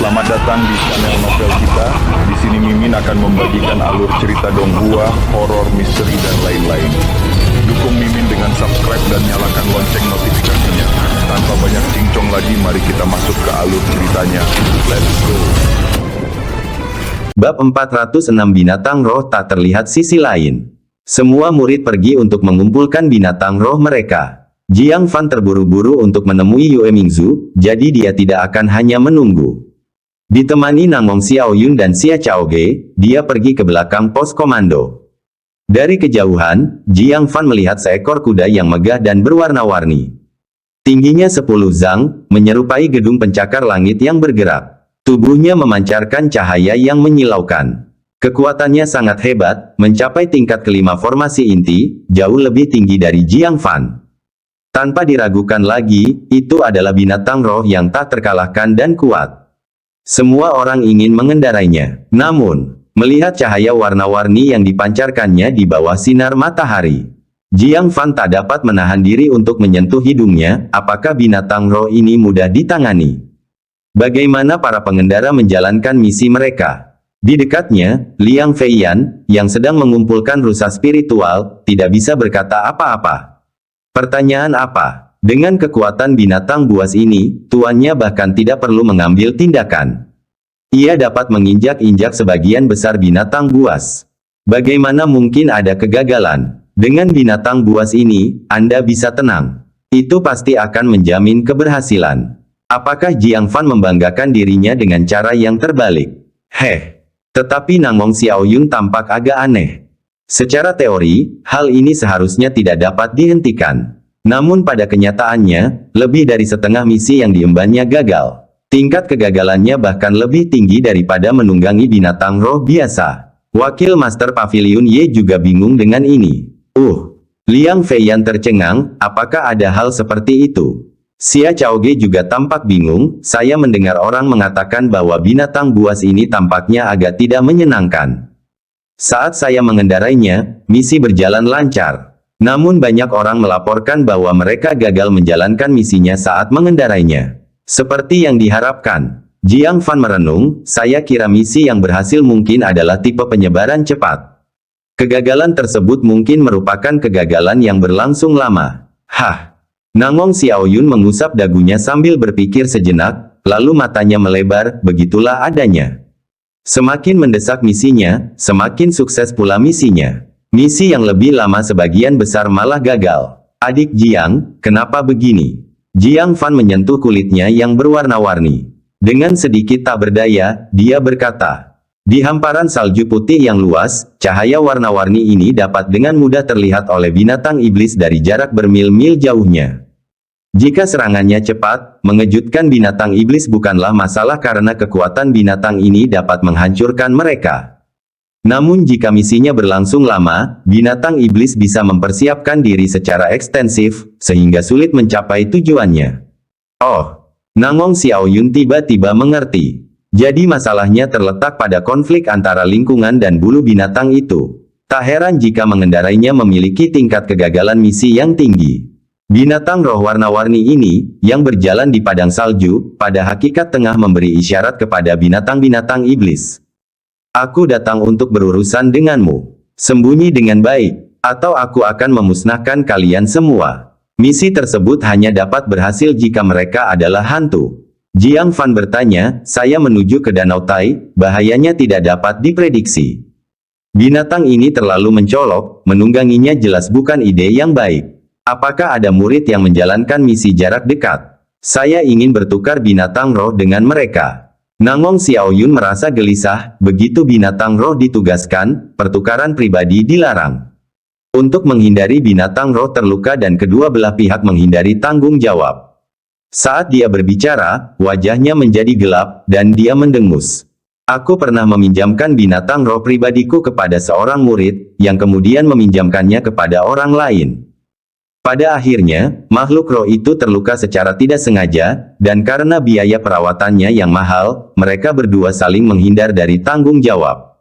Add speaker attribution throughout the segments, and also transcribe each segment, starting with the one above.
Speaker 1: Selamat datang di channel novel kita. Di sini Mimin akan membagikan alur cerita donghua, horor, misteri, dan lain-lain. Dukung Mimin dengan subscribe dan nyalakan lonceng notifikasinya. Tanpa banyak cincong lagi, mari kita masuk ke alur ceritanya. Let's go.
Speaker 2: Bab 406 Binatang Roh Tak Terlihat. Sisi lain, semua murid pergi untuk mengumpulkan binatang roh mereka. Jiang Fan terburu-buru untuk menemui Yue Mingzu, jadi dia tidak akan hanya menunggu. Ditemani Nangong Xiaoyun dan Xia Chaoge, dia pergi ke belakang pos komando. Dari kejauhan, Jiang Fan melihat seekor kuda yang megah dan berwarna-warni. Tingginya 10 zang, menyerupai gedung pencakar langit yang bergerak. Tubuhnya memancarkan cahaya yang menyilaukan. Kekuatannya sangat hebat, mencapai tingkat kelima formasi inti, jauh lebih tinggi dari Jiang Fan. Tanpa diragukan lagi, itu adalah binatang roh yang tak terkalahkan dan kuat. Semua orang ingin mengendarainya. Namun, melihat cahaya warna-warni yang dipancarkannya di bawah sinar matahari, Jiang Fan tak dapat menahan diri untuk menyentuh hidungnya. Apakah binatang roh ini mudah ditangani? Bagaimana para pengendara menjalankan misi mereka? Di dekatnya, Liang Feiyan, yang sedang mengumpulkan rusa spiritual, tidak bisa berkata apa-apa. Pertanyaan apa? Dengan kekuatan binatang buas ini, tuannya bahkan tidak perlu mengambil tindakan. Ia dapat menginjak-injak sebagian besar binatang buas. Bagaimana mungkin ada kegagalan? Dengan binatang buas ini, Anda bisa tenang. Itu pasti akan menjamin keberhasilan. Apakah Jiang Fan membanggakan dirinya dengan cara yang terbalik? Tetapi Nangong Xiaoyun tampak agak aneh. Secara teori, hal ini seharusnya tidak dapat dihentikan. Namun pada kenyataannya, lebih dari setengah misi yang diembannya gagal. Tingkat kegagalannya bahkan lebih tinggi daripada menunggangi binatang roh biasa. Wakil Master Pavilion Ye juga bingung dengan ini. Liang Feiyan tercengang, apakah ada hal seperti itu? Xia Chaoge juga tampak bingung. Saya mendengar orang mengatakan bahwa binatang buas ini tampaknya agak tidak menyenangkan. Saat saya mengendarainya, misi berjalan lancar. Namun banyak orang melaporkan bahwa mereka gagal menjalankan misinya saat mengendarainya. Seperti yang diharapkan. Jiang Fan merenung, saya kira misi yang berhasil mungkin adalah tipe penyebaran cepat. Kegagalan tersebut mungkin merupakan kegagalan yang berlangsung lama. Nangong Xiaoyun mengusap dagunya sambil berpikir sejenak, lalu matanya melebar. Begitulah adanya. Semakin mendesak misinya, semakin sukses pula misinya. Misi yang lebih lama sebagian besar malah gagal. Adik Jiang, kenapa begini? Jiang Fan menyentuh kulitnya yang berwarna-warni. Dengan sedikit tak berdaya, dia berkata, di hamparan salju putih yang luas, cahaya warna-warni ini dapat dengan mudah terlihat oleh binatang iblis dari jarak bermil-mil jauhnya. Jika serangannya cepat, mengejutkan binatang iblis bukanlah masalah karena kekuatan binatang ini dapat menghancurkan mereka. Namun jika misinya berlangsung lama, binatang iblis bisa mempersiapkan diri secara ekstensif, sehingga sulit mencapai tujuannya. Nangong Xiaoyun tiba-tiba mengerti. Jadi masalahnya terletak pada konflik antara lingkungan dan bulu binatang itu. Tak heran jika mengendarainya memiliki tingkat kegagalan misi yang tinggi. Binatang roh warna-warni ini, yang berjalan di padang salju, pada hakikat tengah memberi isyarat kepada binatang-binatang iblis. Aku datang untuk berurusan denganmu. Sembunyi dengan baik, atau aku akan memusnahkan kalian semua. Misi tersebut hanya dapat berhasil jika mereka adalah hantu. Jiang Fan bertanya, saya menuju ke Danau Tai, bahayanya tidak dapat diprediksi. Binatang ini terlalu mencolok, menungganginya jelas bukan ide yang baik. Apakah ada murid yang menjalankan misi jarak dekat? Saya ingin bertukar binatang roh dengan mereka. Nangong Xiaoyun merasa gelisah, begitu binatang roh ditugaskan, pertukaran pribadi dilarang. Untuk menghindari binatang roh terluka dan kedua belah pihak menghindari tanggung jawab. Saat dia berbicara, wajahnya menjadi gelap, dan dia mendengus. Aku pernah meminjamkan binatang roh pribadiku kepada seorang murid, yang kemudian meminjamkannya kepada orang lain. Pada akhirnya, makhluk roh itu terluka secara tidak sengaja, dan karena biaya perawatannya yang mahal, mereka berdua saling menghindar dari tanggung jawab.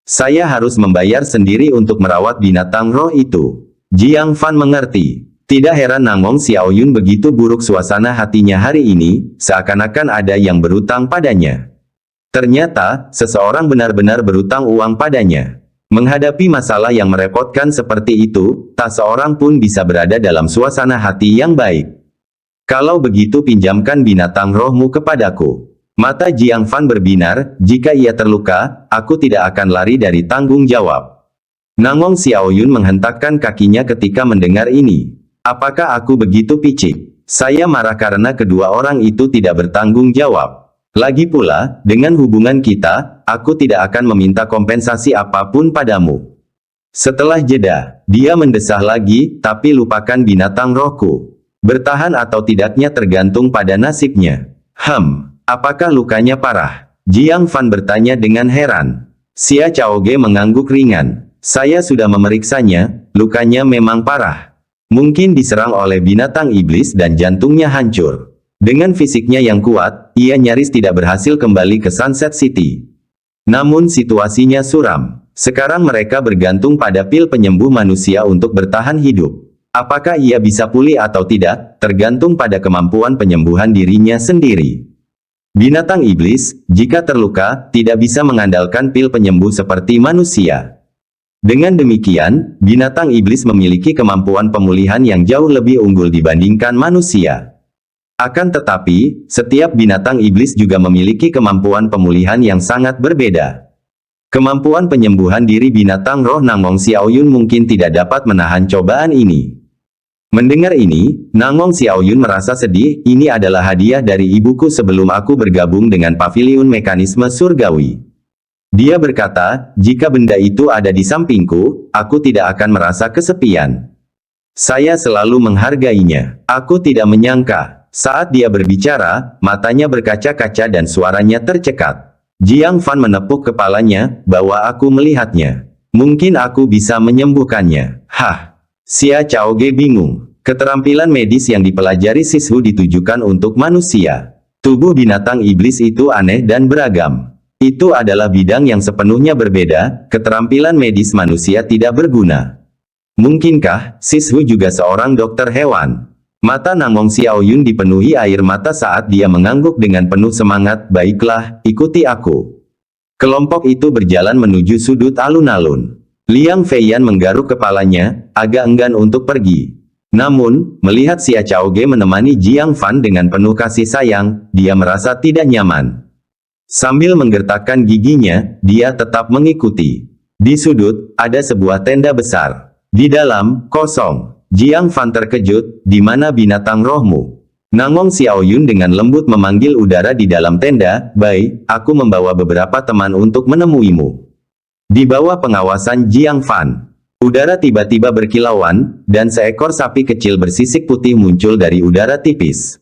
Speaker 2: Saya harus membayar sendiri untuk merawat binatang roh itu. Jiang Fan mengerti. Tidak heran Nangong Xiaoyun begitu buruk suasana hatinya hari ini, seakan-akan ada yang berutang padanya. Ternyata, seseorang benar-benar berutang uang padanya. Menghadapi masalah yang merepotkan seperti itu, tak seorang pun bisa berada dalam suasana hati yang baik. Kalau begitu pinjamkan binatang rohmu kepadaku. Mata Jiang Fan berbinar, jika ia terluka, aku tidak akan lari dari tanggung jawab. Nangong Xiaoyun menghentakkan kakinya ketika mendengar ini. Apakah aku begitu picik? Saya marah karena kedua orang itu tidak bertanggung jawab. Lagi pula, dengan hubungan kita, aku tidak akan meminta kompensasi apapun padamu. Setelah jeda, dia mendesah lagi, tapi lupakan binatang rohku. Bertahan atau tidaknya tergantung pada nasibnya. Apakah lukanya parah? Jiang Fan bertanya dengan heran. Xia Chaoge mengangguk ringan. Saya sudah memeriksanya, lukanya memang parah. Mungkin diserang oleh binatang iblis dan jantungnya hancur. Dengan fisiknya yang kuat, ia nyaris tidak berhasil kembali ke Sunset City. Namun situasinya suram. Sekarang mereka bergantung pada pil penyembuh manusia untuk bertahan hidup. Apakah ia bisa pulih atau tidak, tergantung pada kemampuan penyembuhan dirinya sendiri. Binatang iblis, jika terluka, tidak bisa mengandalkan pil penyembuh seperti manusia. Dengan demikian, binatang iblis memiliki kemampuan pemulihan yang jauh lebih unggul dibandingkan manusia. Akan tetapi, setiap binatang iblis juga memiliki kemampuan pemulihan yang sangat berbeda. Kemampuan penyembuhan diri binatang roh Nangong Xiaoyun mungkin tidak dapat menahan cobaan ini. Mendengar ini, Nangong Xiaoyun merasa sedih. Ini adalah hadiah dari ibuku sebelum aku bergabung dengan paviliun mekanisme surgawi. Dia berkata, jika benda itu ada di sampingku, aku tidak akan merasa kesepian. Saya selalu menghargainya. Aku tidak menyangka. Saat dia berbicara, matanya berkaca-kaca dan suaranya tercekat. Jiang Fan menepuk kepalanya, bahwa aku melihatnya. Mungkin aku bisa menyembuhkannya. Xia Chaoge bingung. Keterampilan medis yang dipelajari Sishu ditujukan untuk manusia. Tubuh binatang iblis itu aneh dan beragam. Itu adalah bidang yang sepenuhnya berbeda, keterampilan medis manusia tidak berguna. Mungkinkah, Sishu juga seorang dokter hewan? Mata Nangong Xiaoyun dipenuhi air mata saat dia mengangguk dengan penuh semangat. Baiklah, ikuti aku. Kelompok itu berjalan menuju sudut alun-alun. Liang Feiyan menggaruk kepalanya, agak enggan untuk pergi. Namun, melihat Xia Chaoge menemani Jiang Fan dengan penuh kasih sayang, dia merasa tidak nyaman. Sambil menggertakkan giginya, dia tetap mengikuti. Di sudut, ada sebuah tenda besar. Di dalam, kosong. Jiang Fan terkejut, di mana binatang rohmu? Nangong Xiaoyun dengan lembut memanggil udara di dalam tenda, baik, aku membawa beberapa teman untuk menemuimu. Di bawah pengawasan Jiang Fan, udara tiba-tiba berkilauan, dan seekor sapi kecil bersisik putih muncul dari udara tipis.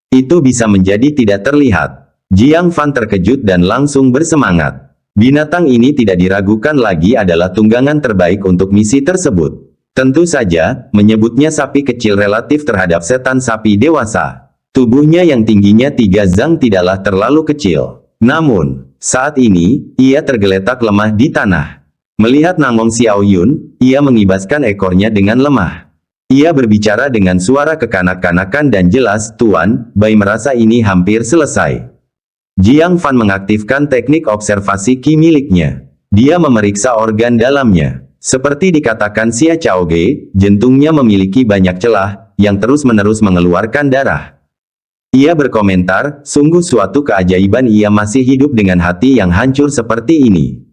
Speaker 2: Itu bisa menjadi tidak terlihat. Jiang Fan terkejut dan langsung bersemangat. Binatang ini tidak diragukan lagi adalah tunggangan terbaik untuk misi tersebut. Tentu saja, menyebutnya sapi kecil relatif terhadap setan sapi dewasa. Tubuhnya yang tingginya 3 zang tidaklah terlalu kecil. Namun, saat ini, ia tergeletak lemah di tanah. Melihat Nangong Xiaoyun, ia mengibaskan ekornya dengan lemah. Ia berbicara dengan suara kekanak-kanakan dan jelas, Tuan, Bai merasa ini hampir selesai. Jiang Fan mengaktifkan teknik observasi ki miliknya. Dia memeriksa organ dalamnya. Seperti dikatakan Xia Chaoge, jantungnya memiliki banyak celah, yang terus-menerus mengeluarkan darah. Ia berkomentar, sungguh suatu keajaiban ia masih hidup dengan hati yang hancur seperti ini.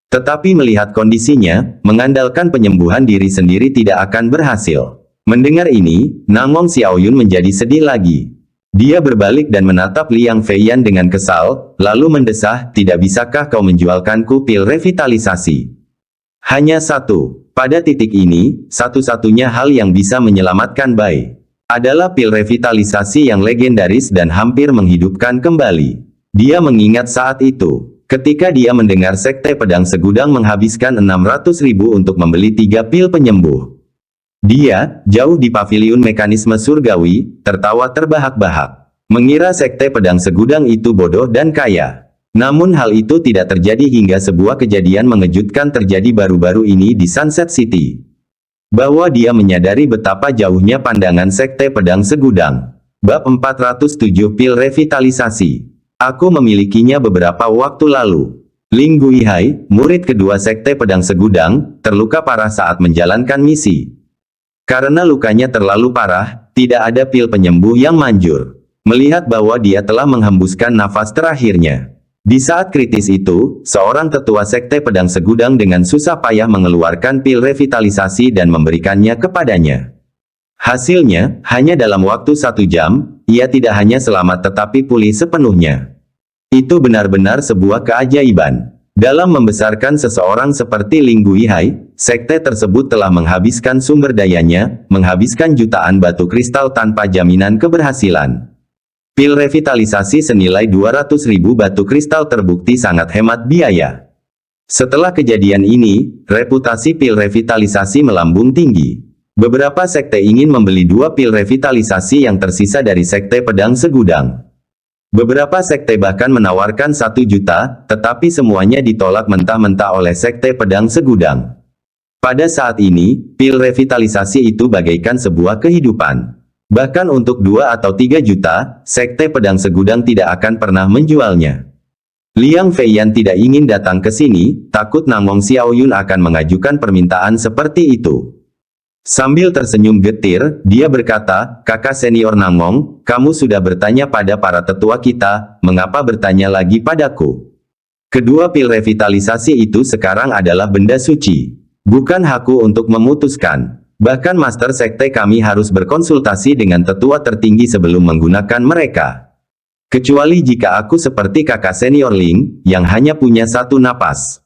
Speaker 2: Tetapi melihat kondisinya, mengandalkan penyembuhan diri sendiri tidak akan berhasil. Mendengar ini, Nangong Xiaoyun menjadi sedih lagi. Dia berbalik dan menatap Liang Feiyan dengan kesal, lalu mendesah, tidak bisakah kau menjualkanku pil revitalisasi? Hanya satu. Pada titik ini, satu-satunya hal yang bisa menyelamatkan Bai adalah pil revitalisasi yang legendaris dan hampir menghidupkan kembali. Dia mengingat saat itu, ketika dia mendengar Sekte Pedang Segudang menghabiskan 600.000 untuk membeli 3 pil penyembuh. Dia, jauh di paviliun mekanisme surgawi, tertawa terbahak-bahak. Mengira Sekte Pedang Segudang itu bodoh dan kaya. Namun hal itu tidak terjadi hingga sebuah kejadian mengejutkan terjadi baru-baru ini di Sunset City. Bahwa dia menyadari betapa jauhnya pandangan Sekte Pedang Segudang. Bab 407 Pil Revitalisasi. Aku memilikinya beberapa waktu lalu. Ling Guihai, murid kedua Sekte Pedang Segudang, terluka parah saat menjalankan misi. Karena lukanya terlalu parah, tidak ada pil penyembuh yang manjur. Melihat bahwa dia telah menghembuskan nafas terakhirnya. Di saat kritis itu, seorang tetua Sekte Pedang Segudang dengan susah payah mengeluarkan pil revitalisasi dan memberikannya kepadanya. Hasilnya, hanya dalam waktu 1 jam, ia tidak hanya selamat tetapi pulih sepenuhnya. Itu benar-benar sebuah keajaiban. Dalam membesarkan seseorang seperti Ling Guihai, sekte tersebut telah menghabiskan sumber dayanya, menghabiskan jutaan batu kristal tanpa jaminan keberhasilan. Pil revitalisasi senilai 200.000 batu kristal terbukti sangat hemat biaya. Setelah kejadian ini, reputasi pil revitalisasi melambung tinggi. Beberapa sekte ingin membeli 2 pil revitalisasi yang tersisa dari Sekte Pedang Segudang. Beberapa sekte bahkan menawarkan 1 juta, tetapi semuanya ditolak mentah-mentah oleh Sekte Pedang Segudang. Pada saat ini, pil revitalisasi itu bagaikan sebuah kehidupan. Bahkan untuk 2 atau 3 juta, Sekte Pedang Segudang tidak akan pernah menjualnya. Liang Feiyan tidak ingin datang ke sini, takut Nangong Xiaoyun akan mengajukan permintaan seperti itu. Sambil tersenyum getir, dia berkata, "Kakak senior Nangong, kamu sudah bertanya pada para tetua kita, mengapa bertanya lagi padaku? Kedua pil revitalisasi itu sekarang adalah benda suci. Bukan hakku untuk memutuskan. Bahkan Master Sekte kami harus berkonsultasi dengan tetua tertinggi sebelum menggunakan mereka. Kecuali jika aku seperti kakak senior Ling, yang hanya punya 1 napas.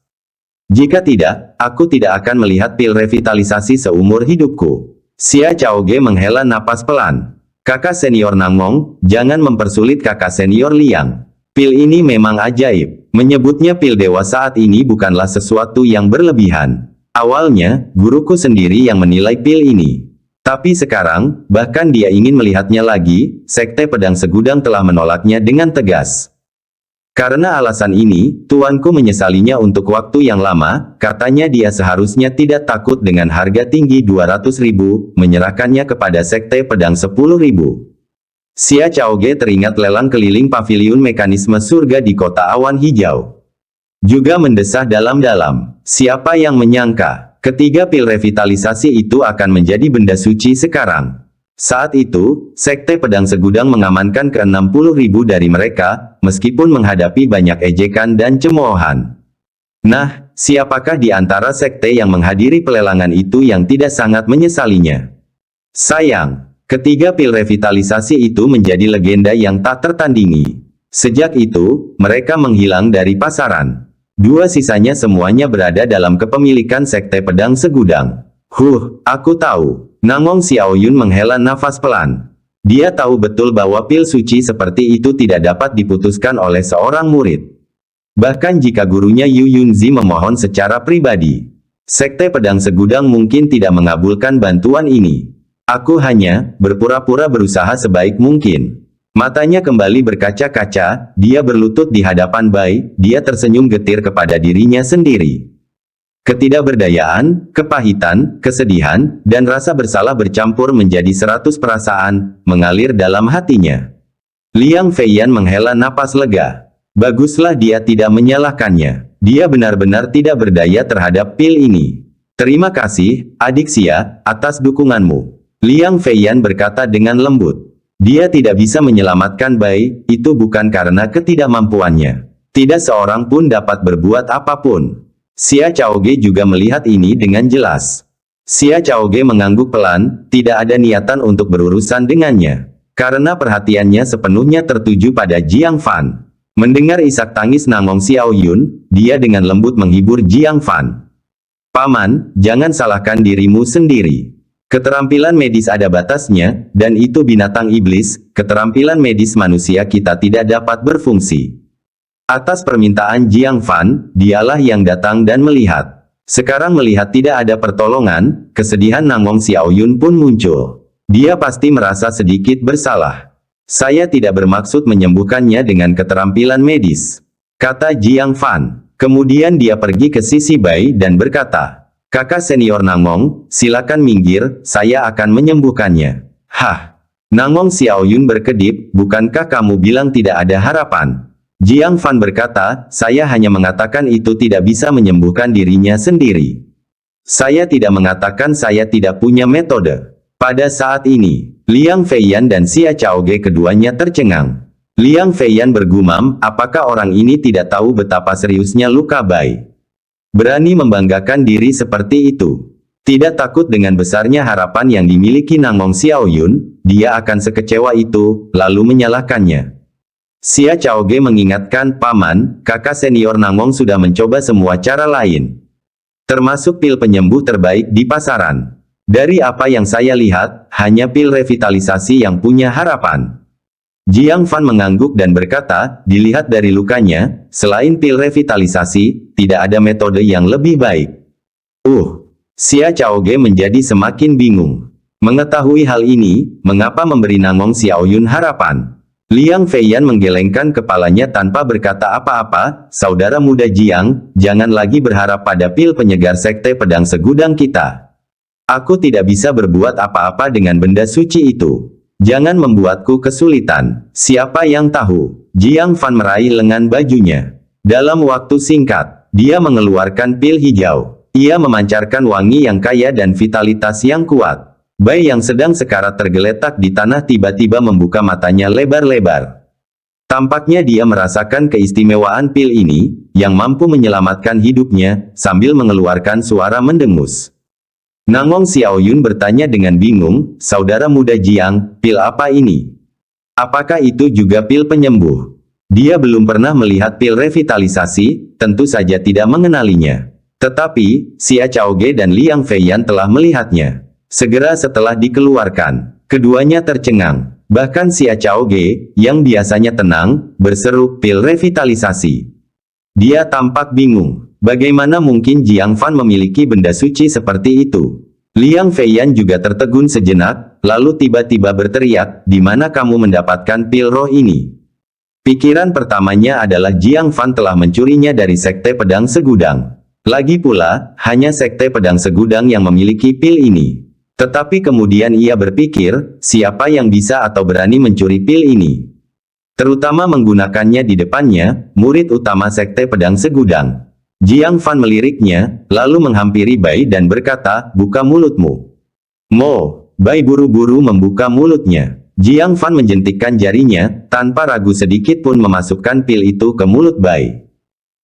Speaker 2: Jika tidak, aku tidak akan melihat pil revitalisasi seumur hidupku." Xia Chaoge menghela napas pelan. "Kakak senior Nangong, jangan mempersulit kakak senior Liang. Pil ini memang ajaib. Menyebutnya pil dewa saat ini bukanlah sesuatu yang berlebihan. Awalnya, guruku sendiri yang menilai pil ini. Tapi sekarang, bahkan dia ingin melihatnya lagi, Sekte Pedang Segudang telah menolaknya dengan tegas. Karena alasan ini, tuanku menyesalinya untuk waktu yang lama, katanya dia seharusnya tidak takut dengan harga tinggi 200.000, menyerahkannya kepada Sekte Pedang 10.000. Xia Chaoge teringat lelang keliling paviliun mekanisme surga di kota awan hijau. Juga mendesah dalam-dalam, siapa yang menyangka, ketiga pil revitalisasi itu akan menjadi benda suci sekarang. Saat itu, Sekte Pedang Segudang mengamankan ke-60.000 dari mereka, meskipun menghadapi banyak ejekan dan cemoohan. Nah, siapakah di antara sekte yang menghadiri pelelangan itu yang tidak sangat menyesalinya? Sayang, ketiga pil revitalisasi itu menjadi legenda yang tak tertandingi. Sejak itu, mereka menghilang dari pasaran. 2 sisanya semuanya berada dalam kepemilikan Sekte Pedang Segudang. Aku tahu. Nangong Xiaoyun menghela nafas pelan. Dia tahu betul bahwa pil suci seperti itu tidak dapat diputuskan oleh seorang murid. Bahkan jika gurunya Yu Yunzi memohon secara pribadi. Sekte Pedang Segudang mungkin tidak mengabulkan bantuan ini. Aku hanya berpura-pura berusaha sebaik mungkin. Matanya kembali berkaca-kaca, dia berlutut di hadapan Bai, dia tersenyum getir kepada dirinya sendiri. Ketidakberdayaan, kepahitan, kesedihan, dan rasa bersalah bercampur menjadi 100 perasaan, mengalir dalam hatinya. Liang Feiyan menghela napas lega. Baguslah dia tidak menyalahkannya. Dia benar-benar tidak berdaya terhadap pil ini. Terima kasih, adik Xia, atas dukunganmu. Liang Feiyan berkata dengan lembut. Dia tidak bisa menyelamatkan Bai, itu bukan karena ketidakmampuannya. Tidak seorang pun dapat berbuat apapun. Xia Chaoge juga melihat ini dengan jelas. Xia Chaoge mengangguk pelan, tidak ada niatan untuk berurusan dengannya. Karena perhatiannya sepenuhnya tertuju pada Jiang Fan. Mendengar isak tangis Nangong Xiaoyun, dia dengan lembut menghibur Jiang Fan. "Paman, jangan salahkan dirimu sendiri. Keterampilan medis ada batasnya, dan itu binatang iblis, keterampilan medis manusia kita tidak dapat berfungsi." Atas permintaan Jiang Fan, dialah yang datang dan melihat. Sekarang melihat tidak ada pertolongan, kesedihan Nangong Xiaoyun pun muncul. Dia pasti merasa sedikit bersalah. "Saya tidak bermaksud menyembuhkannya dengan keterampilan medis," kata Jiang Fan. Kemudian dia pergi ke sisi Bai dan berkata, "Kakak senior Nangong, silakan minggir, saya akan menyembuhkannya." Hah? Nangong Xiaoyun berkedip, "Bukankah kamu bilang tidak ada harapan?" Jiang Fan berkata, saya hanya mengatakan itu tidak bisa menyembuhkan dirinya sendiri. Saya tidak mengatakan saya tidak punya metode. Pada saat ini, Liang Feiyan dan Xia Chaoge keduanya tercengang. Liang Feiyan bergumam, apakah orang ini tidak tahu betapa seriusnya luka Bai? Berani membanggakan diri seperti itu. Tidak takut dengan besarnya harapan yang dimiliki Nangong Xiaoyun, dia akan sekecewa itu, lalu menyalahkannya. Xia Chaoge mengingatkan, Paman, kakak senior Nangong sudah mencoba semua cara lain. Termasuk pil penyembuh terbaik di pasaran. Dari apa yang saya lihat, hanya pil revitalisasi yang punya harapan. Jiang Fan mengangguk dan berkata, dilihat dari lukanya, selain pil revitalisasi, tidak ada metode yang lebih baik. Xia Chaoge menjadi semakin bingung. Mengetahui hal ini, mengapa memberi Nangong Xiaoyun harapan? Liang Feiyan menggelengkan kepalanya tanpa berkata apa-apa, saudara muda Jiang, jangan lagi berharap pada pil penyegar sekte pedang segudang kita. Aku tidak bisa berbuat apa-apa dengan benda suci itu. Jangan membuatku kesulitan. Siapa yang tahu? Jiang Fan meraih lengan bajunya. Dalam waktu singkat, dia mengeluarkan pil hijau. Ia memancarkan wangi yang kaya dan vitalitas yang kuat. Bai yang sedang sekarat tergeletak di tanah tiba-tiba membuka matanya lebar-lebar. Tampaknya dia merasakan keistimewaan pil ini, yang mampu menyelamatkan hidupnya, sambil mengeluarkan suara mendengus. Nangong Xiaoyun bertanya dengan bingung, saudara muda Jiang, pil apa ini? Apakah itu juga pil penyembuh? Dia belum pernah melihat pil revitalisasi, tentu saja tidak mengenalinya. Tetapi, Xia Chaoge dan Liang Feiyan telah melihatnya. Segera setelah dikeluarkan, keduanya tercengang. Bahkan Xia Chaoge, yang biasanya tenang, berseru, pil revitalisasi. Dia tampak bingung. Bagaimana mungkin Jiang Fan memiliki benda suci seperti itu? Liang Feiyan juga tertegun sejenak, lalu tiba-tiba berteriak, di mana kamu mendapatkan pil roh ini? Pikiran pertamanya adalah Jiang Fan telah mencurinya dari sekte pedang segudang. Lagi pula, hanya sekte pedang segudang yang memiliki pil ini. Tetapi kemudian ia berpikir, siapa yang bisa atau berani mencuri pil ini? Terutama menggunakannya di depannya, murid utama sekte pedang segudang. Jiang Fan meliriknya, lalu menghampiri Bai dan berkata, buka mulutmu. Bai buru-buru membuka mulutnya. Jiang Fan menjentikkan jarinya, tanpa ragu sedikit pun memasukkan pil itu ke mulut Bai.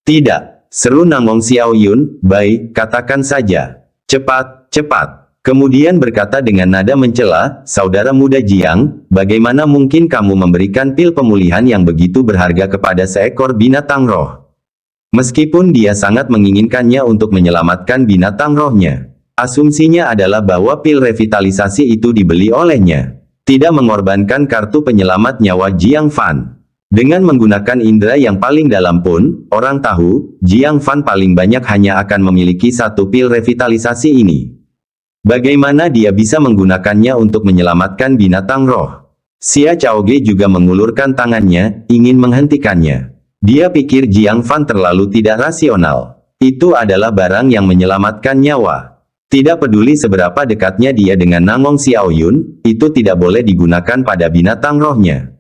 Speaker 2: Tidak, seru Nangong Xiaoyun, Bai, katakan saja. Cepat, cepat. Kemudian berkata dengan nada mencela, saudara muda Jiang, bagaimana mungkin kamu memberikan pil pemulihan yang begitu berharga kepada seekor binatang roh? Meskipun dia sangat menginginkannya untuk menyelamatkan binatang rohnya. Asumsinya adalah bahwa pil revitalisasi itu dibeli olehnya. Tidak mengorbankan kartu penyelamat nyawa Jiang Fan. Dengan menggunakan indera yang paling dalam pun, orang tahu, Jiang Fan paling banyak hanya akan memiliki satu pil revitalisasi ini. Bagaimana dia bisa menggunakannya untuk menyelamatkan binatang roh? Xia Chaoge juga mengulurkan tangannya, ingin menghentikannya. Dia pikir Jiang Fan terlalu tidak rasional. Itu adalah barang yang menyelamatkan nyawa. Tidak peduli seberapa dekatnya dia dengan Nangong Xiaoyun, itu tidak boleh digunakan pada binatang rohnya.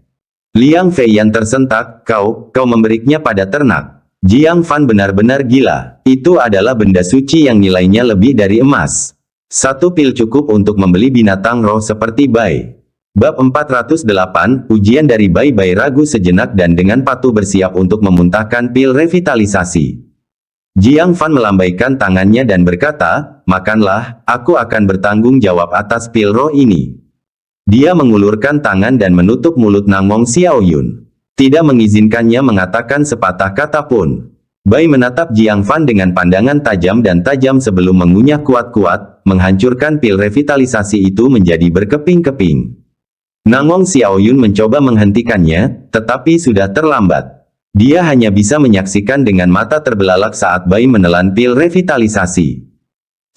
Speaker 2: Liang Feiyan tersentak, kau memberinya pada ternak. Jiang Fan benar-benar gila. Itu adalah benda suci yang nilainya lebih dari emas. Satu pil cukup untuk membeli binatang roh seperti Bai. Bab 408, ujian dari Bai ragu sejenak dan dengan patuh bersiap untuk memuntahkan pil revitalisasi. Jiang Fan melambaikan tangannya dan berkata, makanlah, aku akan bertanggung jawab atas pil roh ini. Dia mengulurkan tangan dan menutup mulut Nangong Xiaoyun. Tidak mengizinkannya mengatakan sepatah kata pun. Bai menatap Jiang Fan dengan pandangan tajam sebelum mengunyah kuat-kuat, menghancurkan pil revitalisasi itu menjadi berkeping-keping. Nangong Xiaoyun mencoba menghentikannya, tetapi sudah terlambat. Dia hanya bisa menyaksikan dengan mata terbelalak saat Bai menelan pil revitalisasi.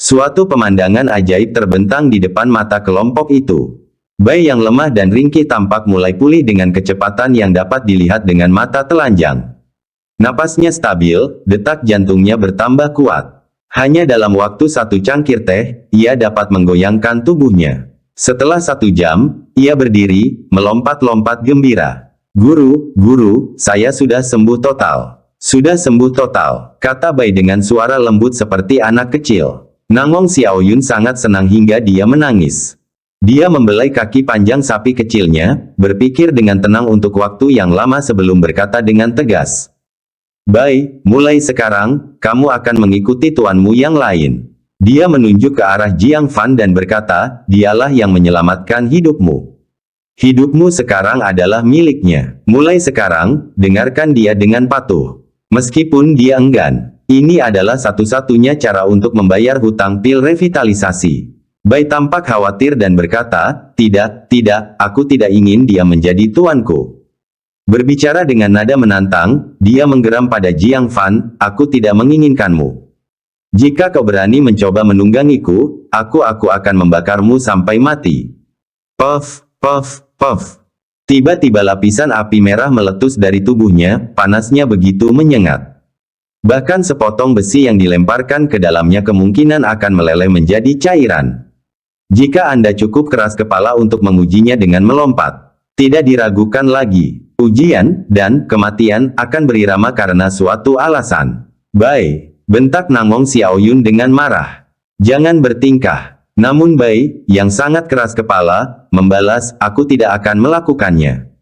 Speaker 2: Suatu pemandangan ajaib terbentang di depan mata kelompok itu. Bai yang lemah dan ringkih tampak mulai pulih dengan kecepatan yang dapat dilihat dengan mata telanjang. Napasnya stabil, detak jantungnya bertambah kuat. Hanya dalam waktu satu cangkir teh, ia dapat menggoyangkan tubuhnya. Setelah 1 jam, ia berdiri, melompat-lompat gembira. Guru, saya sudah sembuh total. Sudah sembuh total, kata Bai dengan suara lembut seperti anak kecil. Nangong Xiaoyun sangat senang hingga dia menangis. Dia membelai kaki panjang sapi kecilnya, berpikir dengan tenang untuk waktu yang lama sebelum berkata dengan tegas. Bai, mulai sekarang, kamu akan mengikuti tuanmu yang lain. Dia menunjuk ke arah Jiang Fan dan berkata, dialah yang menyelamatkan hidupmu. Hidupmu sekarang adalah miliknya. Mulai sekarang, dengarkan dia dengan patuh. Meskipun dia enggan, ini adalah satu-satunya cara untuk membayar hutang pil revitalisasi. Bai tampak khawatir dan berkata, tidak, aku tidak ingin dia menjadi tuanku. Berbicara dengan nada menantang, dia menggeram pada Jiang Fan, aku tidak menginginkanmu. Jika kau berani mencoba menunggangiku, aku akan membakarmu sampai mati. Puff, puff, puff. Tiba-tiba lapisan api merah meletus dari tubuhnya, panasnya begitu menyengat. Bahkan sepotong besi yang dilemparkan ke dalamnya kemungkinan akan meleleh menjadi cairan. Jika Anda cukup keras kepala untuk mengujinya dengan melompat, tidak diragukan lagi, ujian dan kematian akan berirama karena suatu alasan. Bai, bentak Nangong Xiaoyun dengan marah. Jangan bertingkah. Namun Bai, yang sangat keras kepala, membalas, aku tidak akan melakukannya.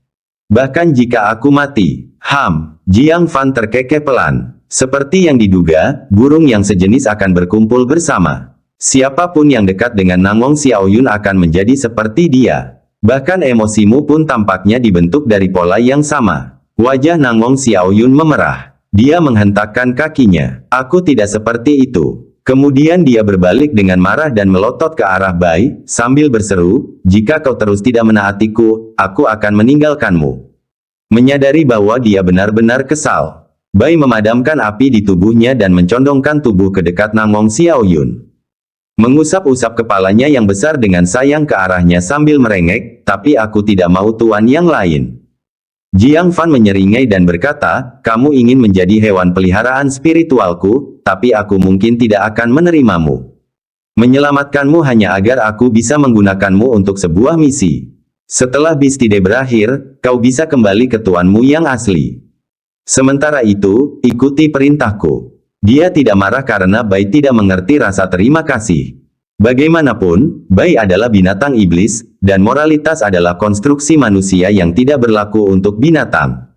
Speaker 2: Bahkan jika aku mati, Jiang Fan terkekeh pelan. Seperti yang diduga, burung yang sejenis akan berkumpul bersama. Siapapun yang dekat dengan Nangong Xiaoyun akan menjadi seperti dia. Bahkan emosimu pun tampaknya dibentuk dari pola yang sama. Wajah Nangong Xiaoyun memerah. Dia menghentakkan kakinya. Aku tidak seperti itu. Kemudian dia berbalik dengan marah dan melotot ke arah Bai, sambil berseru, jika kau terus tidak menaatiku, aku akan meninggalkanmu. Menyadari bahwa dia benar-benar kesal, Bai memadamkan api di tubuhnya dan mencondongkan tubuh ke dekat Nangong Xiaoyun. Mengusap-usap kepalanya yang besar dengan sayang ke arahnya sambil merengek, tapi aku tidak mau tuan yang lain. Jiang Fan menyeringai dan berkata, kamu ingin menjadi hewan peliharaan spiritualku, tapi aku mungkin tidak akan menerimamu. Menyelamatkanmu hanya agar aku bisa menggunakanmu untuk sebuah misi. Setelah Bistide berakhir, kau bisa kembali ke tuanmu yang asli. Sementara itu, ikuti perintahku. Dia tidak marah karena Bai tidak mengerti rasa terima kasih. Bagaimanapun, Bai adalah binatang iblis, dan moralitas adalah konstruksi manusia yang tidak berlaku untuk binatang.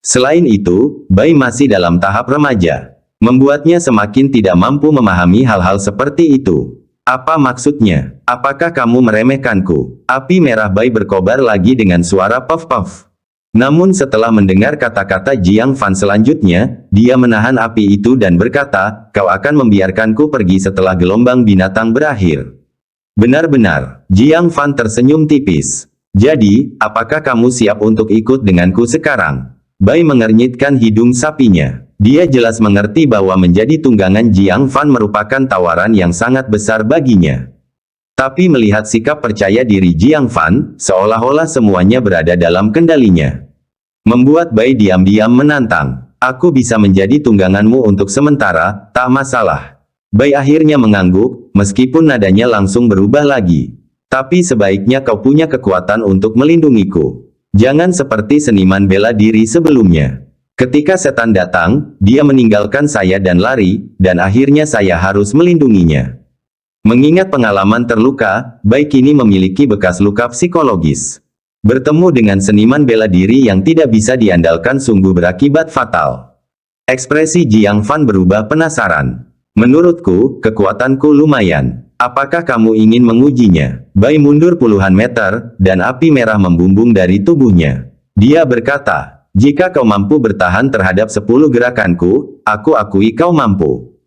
Speaker 2: Selain itu, Bai masih dalam tahap remaja. Membuatnya semakin tidak mampu memahami hal-hal seperti itu. Apa maksudnya? Apakah kamu meremehkanku? Api merah Bai berkobar lagi dengan suara puff-puff. Namun setelah mendengar kata-kata Jiang Fan selanjutnya, dia menahan api itu dan berkata, kau akan membiarkanku pergi setelah gelombang binatang berakhir. Benar-benar, Jiang Fan tersenyum tipis. Jadi, apakah kamu siap untuk ikut denganku sekarang? Bai mengernyitkan hidung sapinya. Dia jelas mengerti bahwa menjadi tunggangan Jiang Fan merupakan tawaran yang sangat besar baginya. Tapi melihat sikap percaya diri Jiang Fan, seolah-olah semuanya berada dalam kendalinya. Membuat Bai diam-diam menantang. Aku bisa menjadi tungganganmu untuk sementara, tak masalah. Bai akhirnya mengangguk, meskipun nadanya langsung berubah lagi. Tapi sebaiknya kau punya kekuatan untuk melindungiku. Jangan seperti seniman bela diri sebelumnya. Ketika setan datang, dia meninggalkan saya dan lari, dan akhirnya saya harus melindunginya. Mengingat pengalaman terluka, Bai kini memiliki bekas luka psikologis. Bertemu dengan seniman bela diri yang tidak bisa diandalkan sungguh berakibat fatal. Ekspresi Jiang Fan berubah penasaran. Menurutku, kekuatanku lumayan. Apakah kamu ingin mengujinya? Bai mundur puluhan meter, dan api merah membumbung dari tubuhnya. Dia berkata, jika kau mampu bertahan terhadap 10 gerakanku, aku akui kau mampu.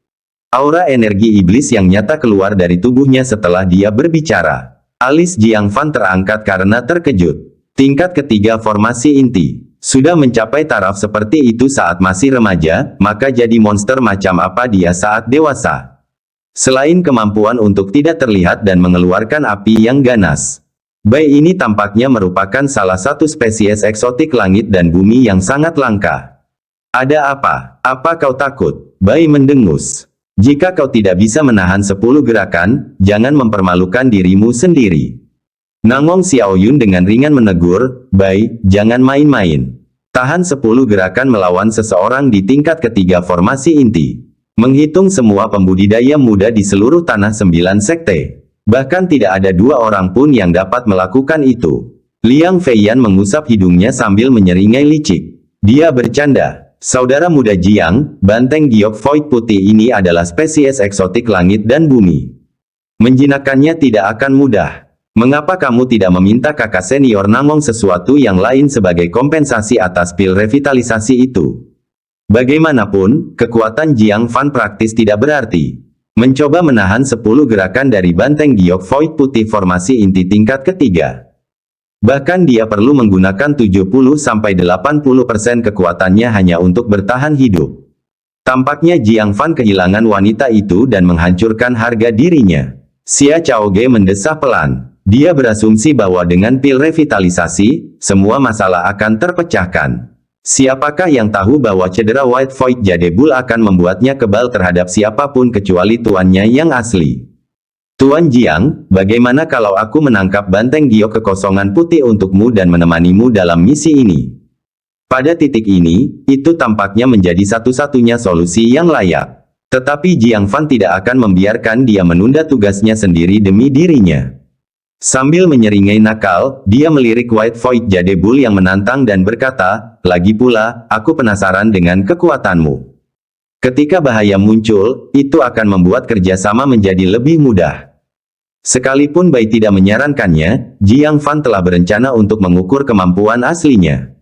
Speaker 2: Aura energi iblis yang nyata keluar dari tubuhnya setelah dia berbicara. Alis Jiang Fan terangkat karena terkejut. Tingkat ketiga formasi inti. Sudah mencapai taraf seperti itu saat masih remaja, maka jadi monster macam apa dia saat dewasa? Selain kemampuan untuk tidak terlihat dan mengeluarkan api yang ganas. Bai ini tampaknya merupakan salah satu spesies eksotik langit dan bumi yang sangat langka. Ada apa? Apa kau takut? Bai mendengus. Jika kau tidak bisa menahan 10 gerakan, jangan mempermalukan dirimu sendiri. Nangong Xiaoyun dengan ringan menegur, "Bai, jangan main-main. Tahan 10 gerakan melawan seseorang di tingkat ketiga formasi inti. Menghitung semua pembudidaya muda di seluruh tanah 9 sekte. Bahkan tidak ada 2 orang pun yang dapat melakukan itu." Liang Feiyan mengusap hidungnya sambil menyeringai licik. Dia bercanda. "Saudara muda Jiang, banteng giok void putih ini adalah spesies eksotik langit dan bumi. Menjinakkannya tidak akan mudah. Mengapa kamu tidak meminta kakak senior Nangong sesuatu yang lain sebagai kompensasi atas pil revitalisasi itu?" Bagaimanapun, kekuatan Jiang Fan praktis tidak berarti. Mencoba menahan 10 gerakan dari banteng giok void putih formasi inti tingkat ketiga. Bahkan dia perlu menggunakan 70-80% kekuatannya hanya untuk bertahan hidup. Tampaknya Jiang Fan kehilangan wanita itu dan menghancurkan harga dirinya. Xia Chaoge mendesah pelan. Dia berasumsi bahwa dengan pil revitalisasi, semua masalah akan terpecahkan. Siapakah yang tahu bahwa cedera White Void Jadebul akan membuatnya kebal terhadap siapapun kecuali tuannya yang asli. "Tuan Jiang, bagaimana kalau aku menangkap banteng giok kekosongan putih untukmu dan menemanimu dalam misi ini?" Pada titik ini, itu tampaknya menjadi satu-satunya solusi yang layak. Tetapi Jiang Fan tidak akan membiarkan dia menunda tugasnya sendiri demi dirinya. Sambil menyeringai nakal, dia melirik White Void Jadebul yang menantang dan berkata, "Lagi pula, aku penasaran dengan kekuatanmu. Ketika bahaya muncul, itu akan membuat kerjasama menjadi lebih mudah." Sekalipun Bai tidak menyarankannya, Jiang Fan telah berencana untuk mengukur kemampuan aslinya.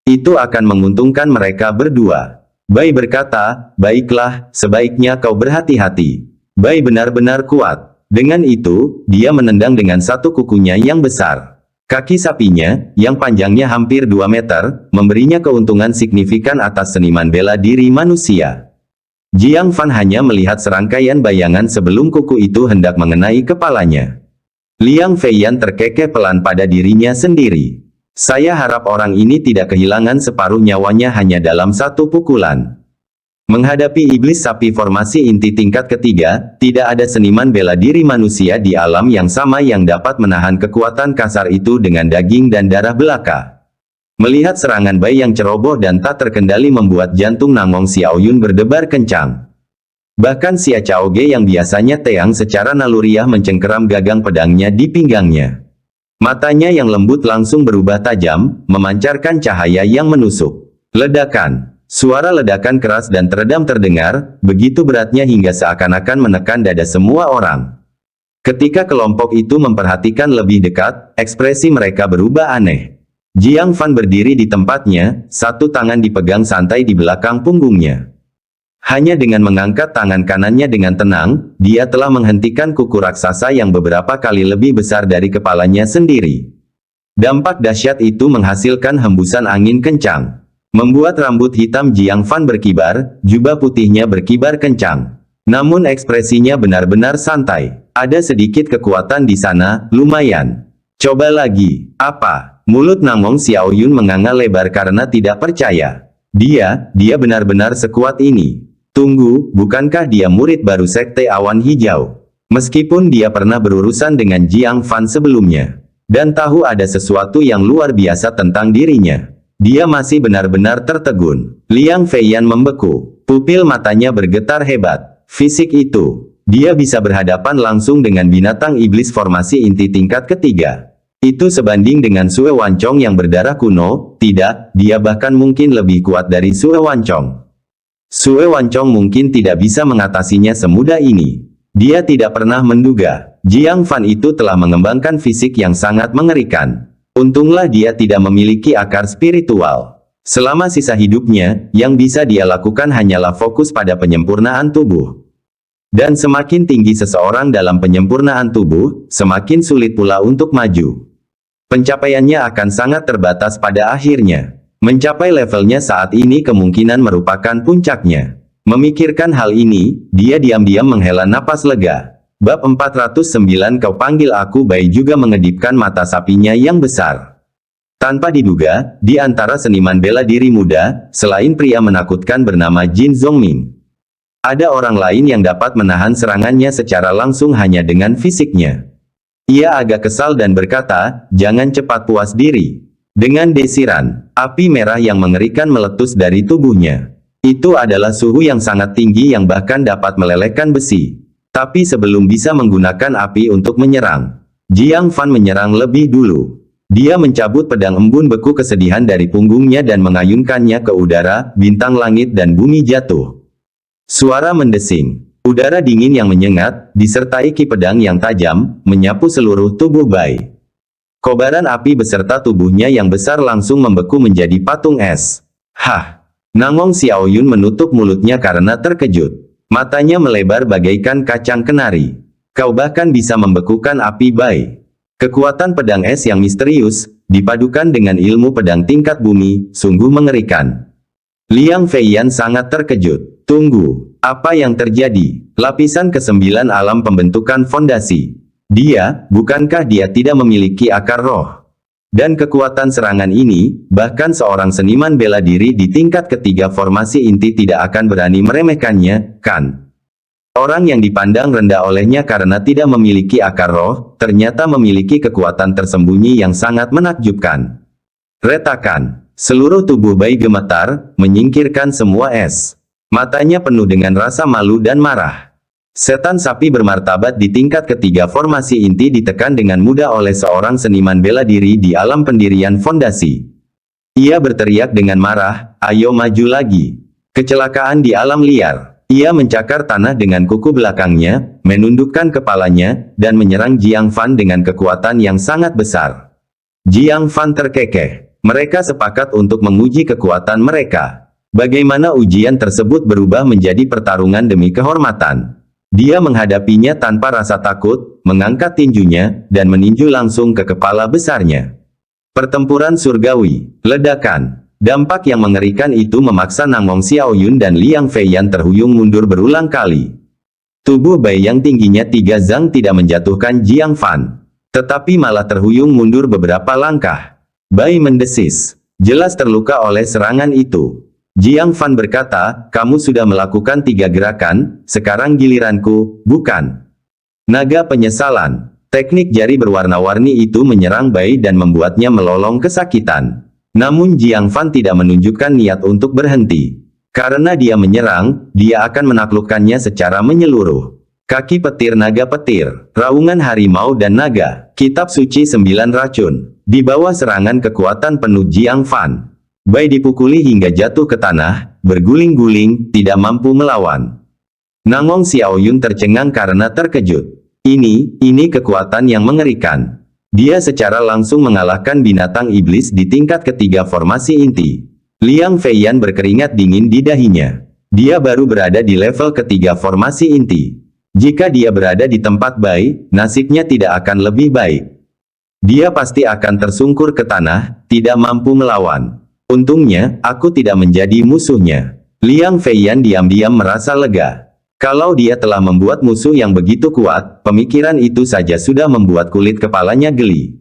Speaker 2: Itu akan menguntungkan mereka berdua. Bai berkata, "Baiklah, sebaiknya kau berhati-hati. Bai benar-benar kuat." Dengan itu, dia menendang dengan satu kukunya yang besar. Kaki sapinya, yang panjangnya hampir 2 meter, memberinya keuntungan signifikan atas seniman bela diri manusia. Jiang Fan hanya melihat serangkaian bayangan sebelum kuku itu hendak mengenai kepalanya. Liang Feiyan terkekeh pelan pada dirinya sendiri. "Saya harap orang ini tidak kehilangan separuh nyawanya hanya dalam satu pukulan." Menghadapi iblis sapi formasi inti tingkat ketiga, tidak ada seniman bela diri manusia di alam yang sama yang dapat menahan kekuatan kasar itu dengan daging dan darah belaka. Melihat serangan Bai yang ceroboh dan tak terkendali membuat jantung Nangong Xiaoyun berdebar kencang. Bahkan Xia Chaoge yang biasanya teang secara naluriah mencengkeram gagang pedangnya di pinggangnya. Matanya yang lembut langsung berubah tajam, memancarkan cahaya yang menusuk. Ledakan. Suara ledakan keras dan teredam terdengar, begitu beratnya hingga seakan-akan menekan dada semua orang. Ketika kelompok itu memperhatikan lebih dekat, ekspresi mereka berubah aneh. Jiang Fan berdiri di tempatnya, satu tangan dipegang santai di belakang punggungnya. Hanya dengan mengangkat tangan kanannya dengan tenang, dia telah menghentikan kuku raksasa yang beberapa kali lebih besar dari kepalanya sendiri. Dampak dahsyat itu menghasilkan hembusan angin kencang. Membuat rambut hitam Jiang Fan berkibar, jubah putihnya berkibar kencang. Namun ekspresinya benar-benar santai. Ada sedikit kekuatan di sana, lumayan. "Coba lagi." "Apa?" Mulut Nangong Xiaoyun menganga lebar karena tidak percaya. Dia benar-benar sekuat ini. Tunggu, bukankah dia murid baru Sekte Awan Hijau? Meskipun dia pernah berurusan dengan Jiang Fan sebelumnya, dan tahu ada sesuatu yang luar biasa tentang dirinya, dia masih benar-benar tertegun. Liang Feiyan membeku. Pupil matanya bergetar hebat. Fisik itu. Dia bisa berhadapan langsung dengan binatang iblis formasi inti tingkat ketiga. Itu sebanding dengan Sue Wancong yang berdarah kuno. Tidak, dia bahkan mungkin lebih kuat dari Sue Wancong. Sue Wancong mungkin tidak bisa mengatasinya semudah ini. Dia tidak pernah menduga Jiang Fan itu telah mengembangkan fisik yang sangat mengerikan. Untunglah dia tidak memiliki akar spiritual. Selama sisa hidupnya, yang bisa dia lakukan hanyalah fokus pada penyempurnaan tubuh. Dan semakin tinggi seseorang dalam penyempurnaan tubuh, semakin sulit pula untuk maju. Pencapaiannya akan sangat terbatas pada akhirnya. Mencapai levelnya saat ini kemungkinan merupakan puncaknya. Memikirkan hal ini, dia diam-diam menghela napas lega. Bab 409 Kau panggil aku Bai juga mengedipkan mata sapinya yang besar. Tanpa diduga, di antara seniman bela diri muda, selain pria menakutkan bernama Jin Zongming, ada orang lain yang dapat menahan serangannya secara langsung hanya dengan fisiknya. Ia agak kesal dan berkata, jangan cepat puas diri. Dengan desiran, api merah yang mengerikan meletus dari tubuhnya. Itu adalah suhu yang sangat tinggi yang bahkan dapat melelehkan besi. Tapi sebelum bisa menggunakan api untuk menyerang, Jiang Fan menyerang lebih dulu. Dia mencabut pedang embun beku kesedihan dari punggungnya dan mengayunkannya ke udara, bintang langit dan bumi jatuh. Suara mendesing, udara dingin yang menyengat, disertai ki pedang yang tajam, menyapu seluruh tubuh Bai. Kobaran api beserta tubuhnya yang besar langsung membeku menjadi patung es. Hah! Nangong Xiaoyun menutup mulutnya karena terkejut. Matanya melebar bagaikan kacang kenari. Kau bahkan bisa membekukan api Bai. Kekuatan pedang es yang misterius, dipadukan dengan ilmu pedang tingkat bumi, sungguh mengerikan. Liang Feiyan sangat terkejut. Tunggu, apa yang terjadi? Lapisan ke-9 alam pembentukan fondasi. Bukankah dia tidak memiliki akar roh? Dan kekuatan serangan ini, bahkan seorang seniman bela diri di tingkat ketiga formasi inti tidak akan berani meremehkannya, kan? Orang yang dipandang rendah olehnya karena tidak memiliki akar roh, ternyata memiliki kekuatan tersembunyi yang sangat menakjubkan. Retakan. Seluruh tubuh Bai gemetar, menyingkirkan semua es. Matanya penuh dengan rasa malu dan marah. Setan sapi bermartabat di tingkat ketiga formasi inti ditekan dengan mudah oleh seorang seniman bela diri di alam pendirian fondasi. Ia berteriak dengan marah, ayo maju lagi. Kecelakaan di alam liar. Ia mencakar tanah dengan kuku belakangnya, menundukkan kepalanya, dan menyerang Jiang Fan dengan kekuatan yang sangat besar. Jiang Fan terkekeh. Mereka sepakat untuk menguji kekuatan mereka. Bagaimana ujian tersebut berubah menjadi pertarungan demi kehormatan. Dia menghadapinya tanpa rasa takut, mengangkat tinjunya, dan meninju langsung ke kepala besarnya. Pertempuran surgawi, ledakan. Dampak yang mengerikan itu memaksa Nangong Xiaoyun dan Liang Feiyan terhuyung mundur berulang kali. Tubuh Bai yang tingginya 3 zang tidak menjatuhkan Jiang Fan, tetapi malah terhuyung mundur beberapa langkah. Bai mendesis, jelas terluka oleh serangan itu. Jiang Fan berkata, kamu sudah melakukan 3 gerakan, sekarang giliranku, bukan? Naga penyesalan. Teknik jari berwarna-warni itu menyerang Bai dan membuatnya melolong kesakitan. Namun Jiang Fan tidak menunjukkan niat untuk berhenti. Karena dia menyerang, dia akan menaklukkannya secara menyeluruh. Kaki petir naga petir, raungan harimau dan naga, kitab suci 9 racun. Di bawah serangan kekuatan penuh Jiang Fan, Bai dipukuli hingga jatuh ke tanah, berguling-guling, tidak mampu melawan. Nangong Xiaoyun tercengang karena terkejut. Ini kekuatan yang mengerikan. Dia secara langsung mengalahkan binatang iblis di tingkat ketiga formasi inti. Liang Feiyan berkeringat dingin di dahinya. Dia baru berada di level ketiga formasi inti. Jika dia berada di tempat Bai, nasibnya tidak akan lebih baik. Dia pasti akan tersungkur ke tanah, tidak mampu melawan. Untungnya, aku tidak menjadi musuhnya. Liang Feiyan diam-diam merasa lega. Kalau dia telah membuat musuh yang begitu kuat, pemikiran itu saja sudah membuat kulit kepalanya geli.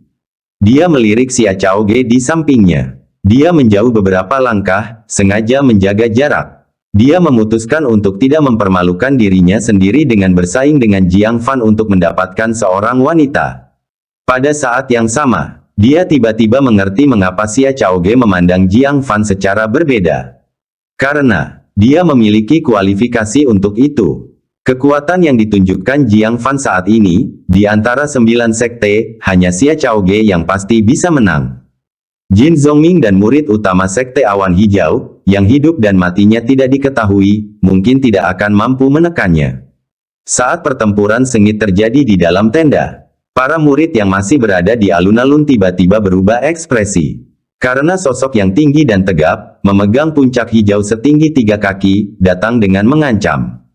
Speaker 2: Dia melirik Xia Chaoge di sampingnya. Dia menjauh beberapa langkah, sengaja menjaga jarak. Dia memutuskan untuk tidak mempermalukan dirinya sendiri dengan bersaing dengan Jiang Fan untuk mendapatkan seorang wanita. Pada saat yang sama, dia tiba-tiba mengerti mengapa Xia Chaoge memandang Jiang Fan secara berbeda. Karena dia memiliki kualifikasi untuk itu. Kekuatan yang ditunjukkan Jiang Fan saat ini, di antara 9 sekte, hanya Xia Chaoge yang pasti bisa menang. Jin Zongming dan murid utama sekte awan hijau, yang hidup dan matinya tidak diketahui, mungkin tidak akan mampu menekannya. Saat pertempuran sengit terjadi di dalam tenda, para murid yang masih berada di alun-alun tiba-tiba berubah ekspresi. Karena sosok yang tinggi dan tegap, memegang puncak hijau setinggi 3 kaki, datang dengan mengancam.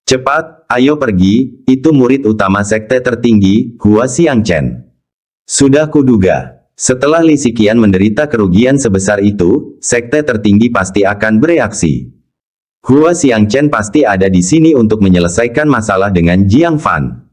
Speaker 2: Cepat, ayo pergi, itu murid utama sekte tertinggi, Hua Xiangchen. Sudah kuduga, setelah Li Xiqian menderita kerugian sebesar itu, sekte tertinggi pasti akan bereaksi. Hua Xiangchen pasti ada di sini untuk menyelesaikan masalah dengan Jiang Fan.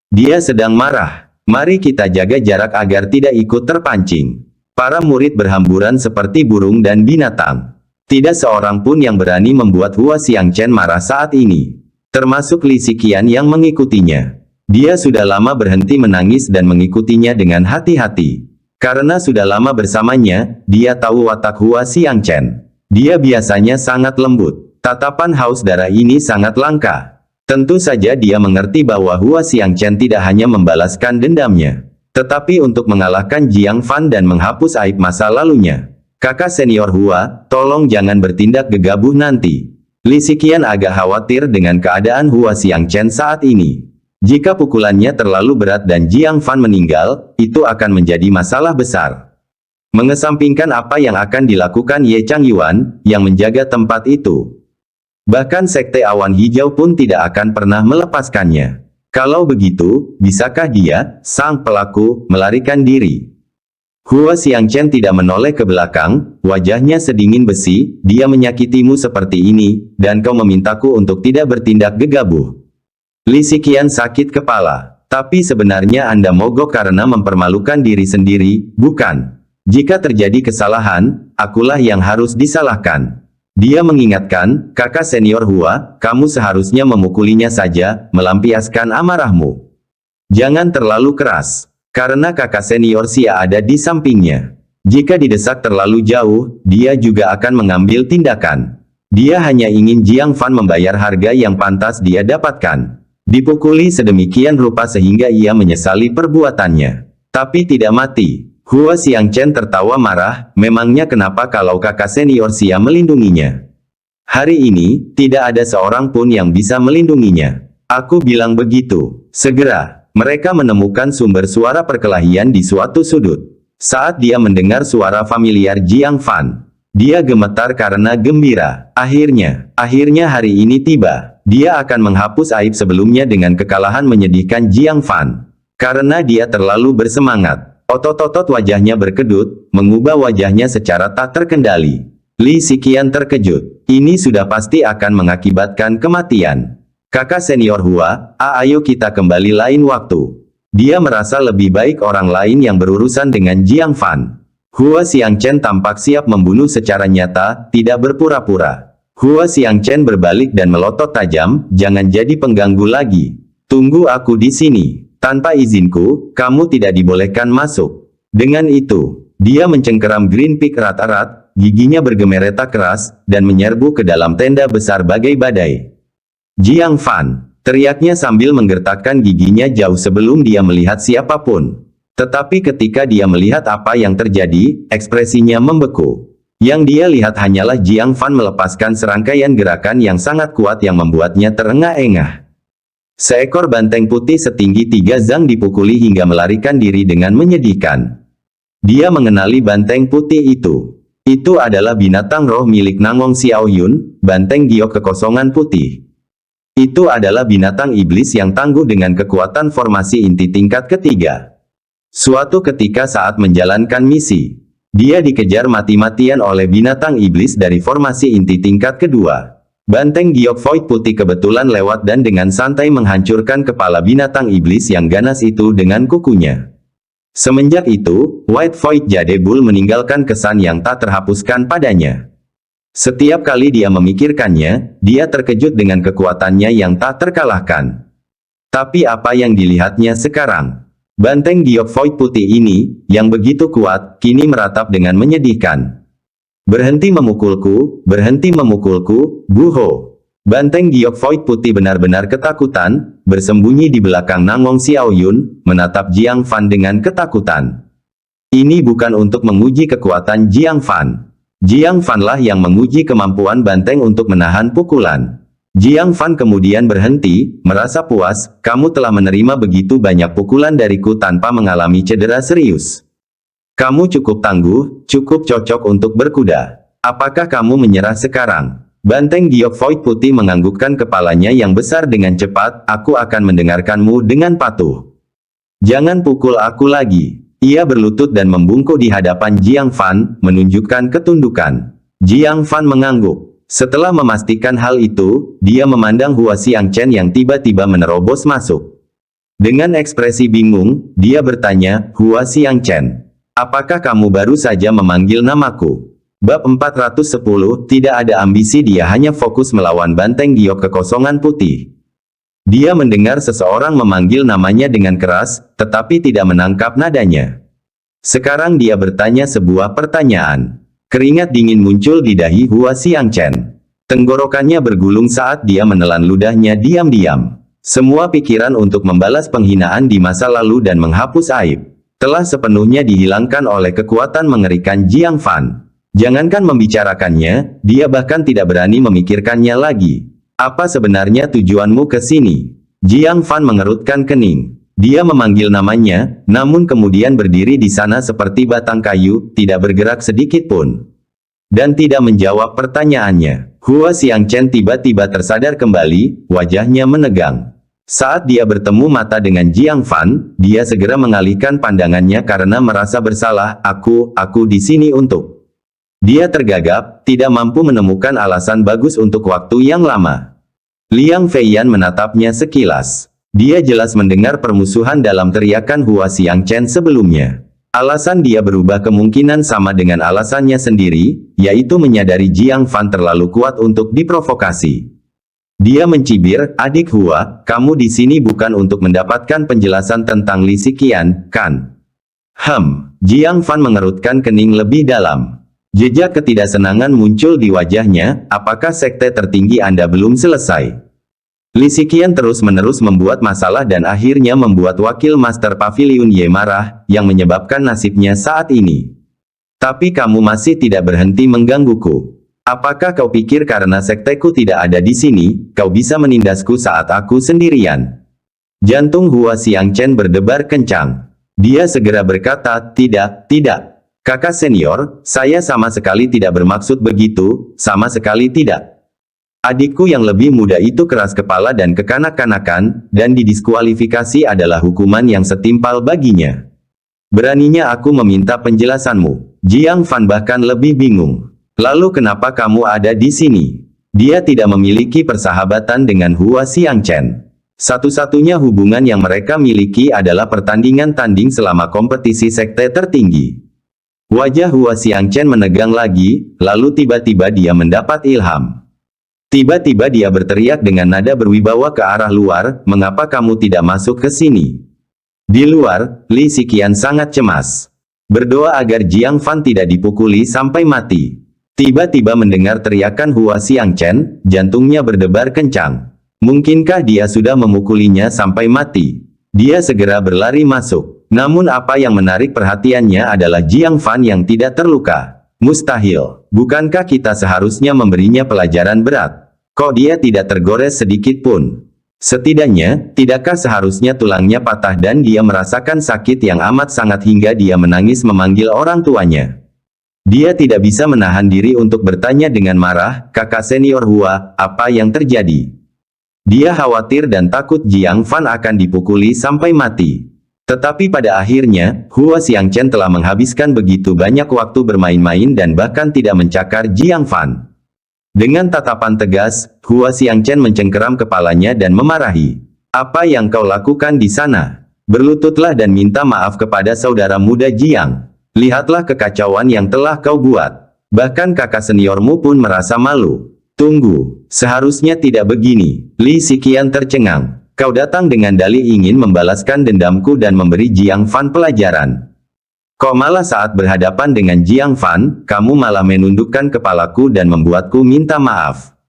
Speaker 2: Dia sedang marah. Mari kita jaga jarak agar tidak ikut terpancing. Para murid berhamburan seperti burung dan binatang. Tidak seorang pun yang berani membuat Hua Xiangchen marah saat ini. Termasuk Li Xiqian yang mengikutinya. Dia sudah lama berhenti menangis dan mengikutinya dengan hati-hati. Karena sudah lama bersamanya, dia tahu watak Hua Xiangchen. Dia biasanya sangat lembut. Tatapan haus darah ini sangat langka. Tentu saja dia mengerti bahwa Hua Xiangchen tidak hanya membalaskan dendamnya, tetapi untuk mengalahkan Jiang Fan dan menghapus aib masa lalunya. Kakak senior Hua, tolong jangan bertindak gegabah nanti. Li Xiqian agak khawatir dengan keadaan Hua Xiangchen saat ini. Jika pukulannya terlalu berat dan Jiang Fan meninggal, itu akan menjadi masalah besar. Mengesampingkan apa yang akan dilakukan Ye Changyuan, yang menjaga tempat itu. Bahkan Sekte Awan Hijau pun tidak akan pernah melepaskannya. Kalau begitu, bisakah dia, sang pelaku, melarikan diri? Hua Xiangchen tidak menoleh ke belakang, wajahnya sedingin besi. Dia menyakitimu seperti ini, dan kau memintaku untuk tidak bertindak gegabah. Li Xiqian sakit kepala. Tapi sebenarnya Anda mogok karena mempermalukan diri sendiri, bukan? Jika terjadi kesalahan, akulah yang harus disalahkan. Dia mengingatkan, kakak senior Hua, kamu seharusnya memukulinya saja, melampiaskan amarahmu. Jangan terlalu keras, karena kakak senior Xia ada di sampingnya. Jika didesak terlalu jauh, dia juga akan mengambil tindakan. Dia hanya ingin Jiang Fan membayar harga yang pantas dia dapatkan. Dipukuli sedemikian rupa sehingga ia menyesali perbuatannya. Tapi tidak mati. Hua Xiangchen tertawa marah, memangnya kenapa kalau kakak senior Xia melindunginya? Hari ini, tidak ada seorang pun yang bisa melindunginya. Aku bilang begitu. Segera, mereka menemukan sumber suara perkelahian di suatu sudut. Saat dia mendengar suara familiar Jiang Fan, dia gemetar karena gembira. Akhirnya hari ini tiba. Dia akan menghapus aib sebelumnya dengan kekalahan menyedihkan Jiang Fan. Karena dia terlalu bersemangat. Otot-otot wajahnya berkedut, mengubah wajahnya secara tak terkendali. Li Xiqian terkejut. Ini sudah pasti akan mengakibatkan kematian. Kakak senior Hua, ayo kita kembali lain waktu. Dia merasa lebih baik orang lain yang berurusan dengan Jiang Fan. Hua Xiangchen tampak siap membunuh secara nyata, tidak berpura-pura. Hua Xiangchen berbalik dan melotot tajam, jangan jadi pengganggu lagi. Tunggu aku di sini. Tanpa izinku, kamu tidak dibolehkan masuk. Dengan itu, dia mencengkeram Green Peak erat-erat, giginya bergemereta keras, dan menyerbu ke dalam tenda besar bagai badai. Jiang Fan, teriaknya sambil menggertakkan giginya jauh sebelum dia melihat siapapun. Tetapi ketika dia melihat apa yang terjadi, ekspresinya membeku. Yang dia lihat hanyalah Jiang Fan melepaskan serangkaian gerakan yang sangat kuat yang membuatnya terengah-engah. Seekor banteng putih setinggi 3 zang dipukuli hingga melarikan diri dengan menyedihkan. Dia mengenali banteng putih itu. Itu adalah binatang roh milik Nangong Xiaoyun, banteng giok kekosongan putih. Itu adalah binatang iblis yang tangguh dengan kekuatan formasi inti tingkat ketiga. Suatu ketika saat menjalankan misi, dia dikejar mati-matian oleh binatang iblis dari formasi inti tingkat kedua. Banteng giok void putih kebetulan lewat dan dengan santai menghancurkan kepala binatang iblis yang ganas itu dengan kukunya. Semenjak itu, White Void Jade Bull meninggalkan kesan yang tak terhapuskan padanya. Setiap kali dia memikirkannya, dia terkejut dengan kekuatannya yang tak terkalahkan. Tapi apa yang dilihatnya sekarang? Banteng giok void putih ini, yang begitu kuat, kini meratap dengan menyedihkan. Berhenti memukulku, buho. Banteng giok void putih benar-benar ketakutan, bersembunyi di belakang Nangong Xiaoyun, menatap Jiang Fan dengan ketakutan. Ini bukan untuk menguji kekuatan Jiang Fan. Jiang Fan lah yang menguji kemampuan banteng untuk menahan pukulan. Jiang Fan kemudian berhenti, merasa puas, kamu telah menerima begitu banyak pukulan dariku tanpa mengalami cedera serius. Kamu cukup tangguh, cukup cocok untuk berkuda. Apakah kamu menyerah sekarang? Banteng giok void putih menganggukkan kepalanya yang besar dengan cepat, aku akan mendengarkanmu dengan patuh. Jangan pukul aku lagi. Ia berlutut dan membungkuk di hadapan Jiang Fan, menunjukkan ketundukan. Jiang Fan mengangguk. Setelah memastikan hal itu, dia memandang Hua Xiangchen yang tiba-tiba menerobos masuk. Dengan ekspresi bingung, dia bertanya, Hua Xiangchen, apakah kamu baru saja memanggil namaku? Bab 410, tidak ada ambisi, dia hanya fokus melawan banteng giok kekosongan putih. Dia mendengar seseorang memanggil namanya dengan keras, tetapi tidak menangkap nadanya. Sekarang dia bertanya sebuah pertanyaan. Keringat dingin muncul di dahi Hua Xiangchen. Tenggorokannya bergulung saat dia menelan ludahnya diam-diam. Semua pikiran untuk membalas penghinaan di masa lalu dan menghapus aib telah sepenuhnya dihilangkan oleh kekuatan mengerikan Jiang Fan. Jangankan membicarakannya, dia bahkan tidak berani memikirkannya lagi. Apa sebenarnya tujuanmu ke sini? Jiang Fan mengerutkan kening. Dia memanggil namanya, namun kemudian berdiri di sana seperti batang kayu, tidak bergerak sedikit pun. Dan tidak menjawab pertanyaannya. Hua Xiangchen tiba-tiba tersadar kembali, wajahnya menegang. Saat dia bertemu mata dengan Jiang Fan, dia segera mengalihkan pandangannya karena merasa bersalah. Aku di sini untuk. Dia tergagap, tidak mampu menemukan alasan bagus untuk waktu yang lama. Liang Feiyan menatapnya sekilas. Dia jelas mendengar permusuhan dalam teriakan Hua Xiangchen sebelumnya. Alasan dia berubah kemungkinan sama dengan alasannya sendiri, yaitu menyadari Jiang Fan terlalu kuat untuk diprovokasi. Dia mencibir, adik Hua, kamu di sini bukan untuk mendapatkan penjelasan tentang Li Xiqian, kan? Jiang Fan mengerutkan kening lebih dalam. Jejak ketidaksenangan muncul di wajahnya, apakah sekte tertinggi Anda belum selesai? Li Xiqian terus-menerus membuat masalah dan akhirnya membuat wakil Master Pavilion Ye marah, yang menyebabkan nasibnya saat ini. Tapi kamu masih tidak berhenti menggangguku. Apakah kau pikir karena sekteku tidak ada di sini, kau bisa menindasku saat aku sendirian? Jantung Hua Xiangchen berdebar kencang. Dia segera berkata, tidak. Kakak senior, saya sama sekali tidak bermaksud begitu, sama sekali tidak. Adikku yang lebih muda itu keras kepala dan kekanak-kanakan, dan didiskualifikasi adalah hukuman yang setimpal baginya. Beraninya aku meminta penjelasanmu. Jiang Fan bahkan lebih bingung. Lalu kenapa kamu ada di sini? Dia tidak memiliki persahabatan dengan Hua Xiangchen. Satu-satunya hubungan yang mereka miliki adalah pertandingan tanding selama kompetisi sekte tertinggi. Wajah Hua Xiangchen menegang lagi, lalu tiba-tiba dia mendapat ilham. Tiba-tiba dia berteriak dengan nada berwibawa ke arah luar, mengapa kamu tidak masuk ke sini? Di luar, Li Xiqian sangat cemas. Berdoa agar Jiang Fan tidak dipukuli sampai mati. Tiba-tiba mendengar teriakan Hua Xiangchen, jantungnya berdebar kencang. Mungkinkah dia sudah memukulinya sampai mati? Dia segera berlari masuk. Namun apa yang menarik perhatiannya adalah Jiang Fan yang tidak terluka. Mustahil. Bukankah kita seharusnya memberinya pelajaran berat? Kok dia tidak tergores sedikit pun? Setidaknya, tidakkah seharusnya tulangnya patah dan dia merasakan sakit yang amat sangat hingga dia menangis memanggil orang tuanya? Dia tidak bisa menahan diri untuk bertanya dengan marah, kakak senior Hua, apa yang terjadi? Dia khawatir dan takut Jiang Fan akan dipukuli sampai mati. Tetapi pada akhirnya, Hua Xiangchen telah menghabiskan begitu banyak waktu bermain-main dan bahkan tidak mencakar Jiang Fan. Dengan tatapan tegas, Hua Xiangchen mencengkeram kepalanya dan memarahi. Apa yang kau lakukan di sana? Berlututlah dan minta maaf kepada saudara muda Jiang. Lihatlah kekacauan yang telah kau buat. Bahkan kakak seniormu pun merasa malu. Tunggu, seharusnya tidak begini. Li Xiqian tercengang. Kau datang dengan dalih ingin membalaskan dendamku dan memberi Jiang Fan pelajaran. Kok malah saat berhadapan dengan Jiang Fan, kamu malah menundukkan kepalaku dan membuatku minta maaf.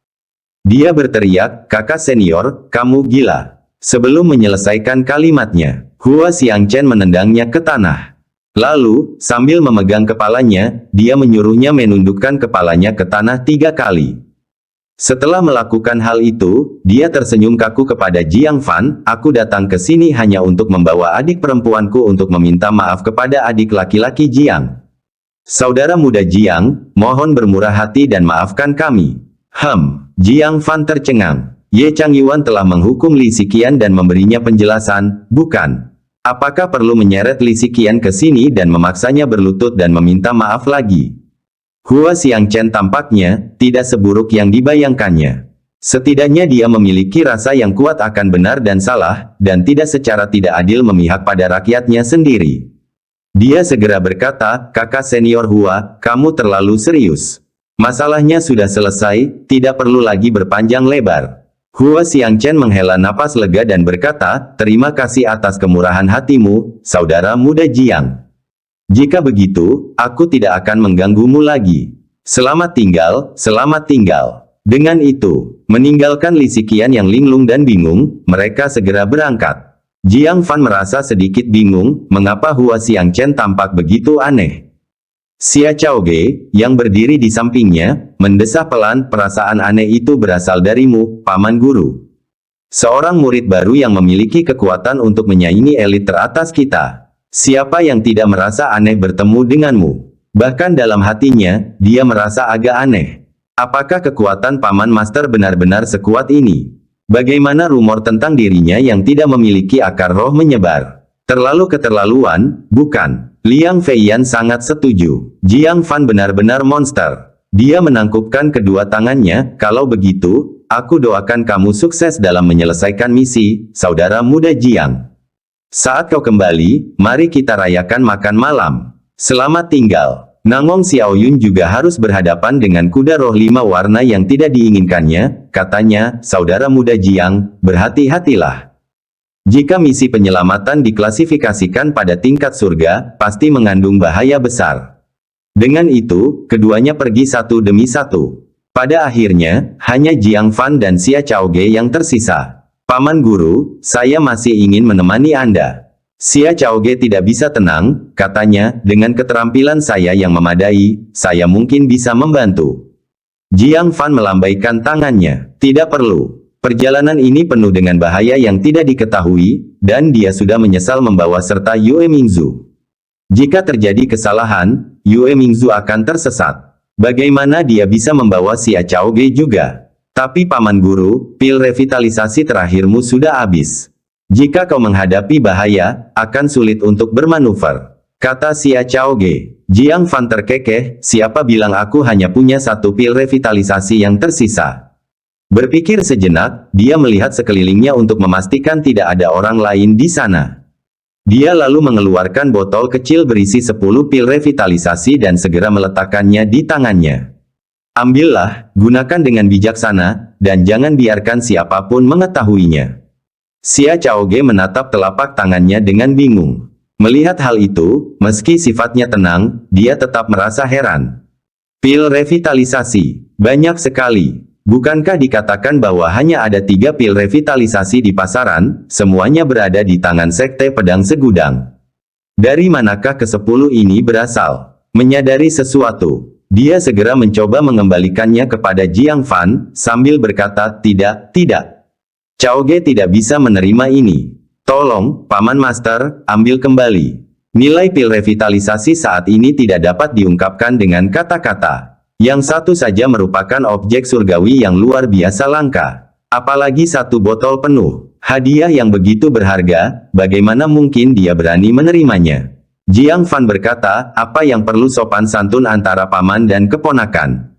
Speaker 2: Dia berteriak, kakak senior, kamu gila. Sebelum menyelesaikan kalimatnya, Hua Xiangchen menendangnya ke tanah. Lalu, sambil memegang kepalanya, dia menyuruhnya menundukkan kepalanya ke tanah 3 kali. Setelah melakukan hal itu, dia tersenyum kaku kepada Jiang Fan, aku datang ke sini hanya untuk membawa adik perempuanku untuk meminta maaf kepada adik laki-laki Jiang. Saudara muda Jiang, mohon bermurah hati dan maafkan kami. Jiang Fan tercengang. Ye Changyuan telah menghukum Li Xiqian dan memberinya penjelasan, bukan? Apakah perlu menyeret Li Xiqian ke sini dan memaksanya berlutut dan meminta maaf lagi? Hua Xiangchen tampaknya tidak seburuk yang dibayangkannya. Setidaknya dia memiliki rasa yang kuat akan benar dan salah, dan tidak secara tidak adil memihak pada rakyatnya sendiri. Dia segera berkata, kakak senior Hua, kamu terlalu serius. Masalahnya sudah selesai, tidak perlu lagi berpanjang lebar. Hua Xiangchen menghela napas lega dan berkata, terima kasih atas kemurahan hatimu, saudara muda Jiang. Jika begitu, aku tidak akan mengganggumu lagi. Selamat tinggal, selamat tinggal. Dengan itu, meninggalkan Li Ziqian yang linglung dan bingung, mereka segera berangkat. Jiang Fan merasa sedikit bingung, mengapa Hua Xiangchen tampak begitu aneh. Xia Chaoge, yang berdiri di sampingnya, mendesah pelan, perasaan aneh itu berasal darimu, Paman Guru. Seorang murid baru yang memiliki kekuatan untuk menyaingi elit teratas kita. Siapa yang tidak merasa aneh bertemu denganmu? Bahkan dalam hatinya, dia merasa agak aneh. Apakah kekuatan Paman Master benar-benar sekuat ini? Bagaimana rumor tentang dirinya yang tidak memiliki akar roh menyebar? Terlalu keterlaluan, bukan? Liang Feiyan sangat setuju. Jiang Fan benar-benar monster. Dia menangkupkan kedua tangannya, kalau begitu, aku doakan kamu sukses dalam menyelesaikan misi, saudara muda Jiang. Saat kau kembali, mari kita rayakan makan malam. Selamat tinggal. Nangong Xiaoyun juga harus berhadapan dengan kuda roh 5 warna yang tidak diinginkannya, katanya, saudara muda Jiang, berhati-hatilah. Jika misi penyelamatan diklasifikasikan pada tingkat surga, pasti mengandung bahaya besar. Dengan itu, keduanya pergi satu demi satu. Pada akhirnya, hanya Jiang Fan dan Xia Chaoge yang tersisa. Paman Guru, saya masih ingin menemani Anda. Xia Chaoge tidak bisa tenang, katanya, dengan keterampilan saya yang memadai, saya mungkin bisa membantu. Jiang Fan melambaikan tangannya. Tidak perlu. Perjalanan ini penuh dengan bahaya yang tidak diketahui, dan dia sudah menyesal membawa serta Yue Mingzu. Jika terjadi kesalahan, Yue Mingzu akan tersesat. Bagaimana dia bisa membawa Xia Chaoge juga? Tapi Paman Guru, pil revitalisasi terakhirmu sudah habis. Jika kau menghadapi bahaya, akan sulit untuk bermanuver, kata Xia Chaoge. Jiang Fan terkekeh, siapa bilang aku hanya punya satu pil revitalisasi yang tersisa? Berpikir sejenak, dia melihat sekelilingnya untuk memastikan tidak ada orang lain di sana. Dia lalu mengeluarkan botol kecil berisi 10 pil revitalisasi dan segera meletakkannya di tangannya. Ambillah, gunakan dengan bijaksana, dan jangan biarkan siapapun mengetahuinya. Xia Chaoge menatap telapak tangannya dengan bingung. Melihat hal itu, meski sifatnya tenang, dia tetap merasa heran. Pil revitalisasi, banyak sekali. Bukankah dikatakan bahwa hanya ada 3 pil revitalisasi di pasaran, semuanya berada di tangan Sekte Pedang Segudang. Dari manakah ke-10 ini berasal? Menyadari sesuatu, dia segera mencoba mengembalikannya kepada Jiang Fan, sambil berkata, tidak. Chaoge tidak bisa menerima ini. Tolong, Paman Master, ambil kembali. Nilai pil revitalisasi saat ini tidak dapat diungkapkan dengan kata-kata. Yang satu saja merupakan objek surgawi yang luar biasa langka. Apalagi satu botol penuh. Hadiah yang begitu berharga, bagaimana mungkin dia berani menerimanya? Jiang Fan berkata, apa yang perlu sopan santun antara paman dan keponakan?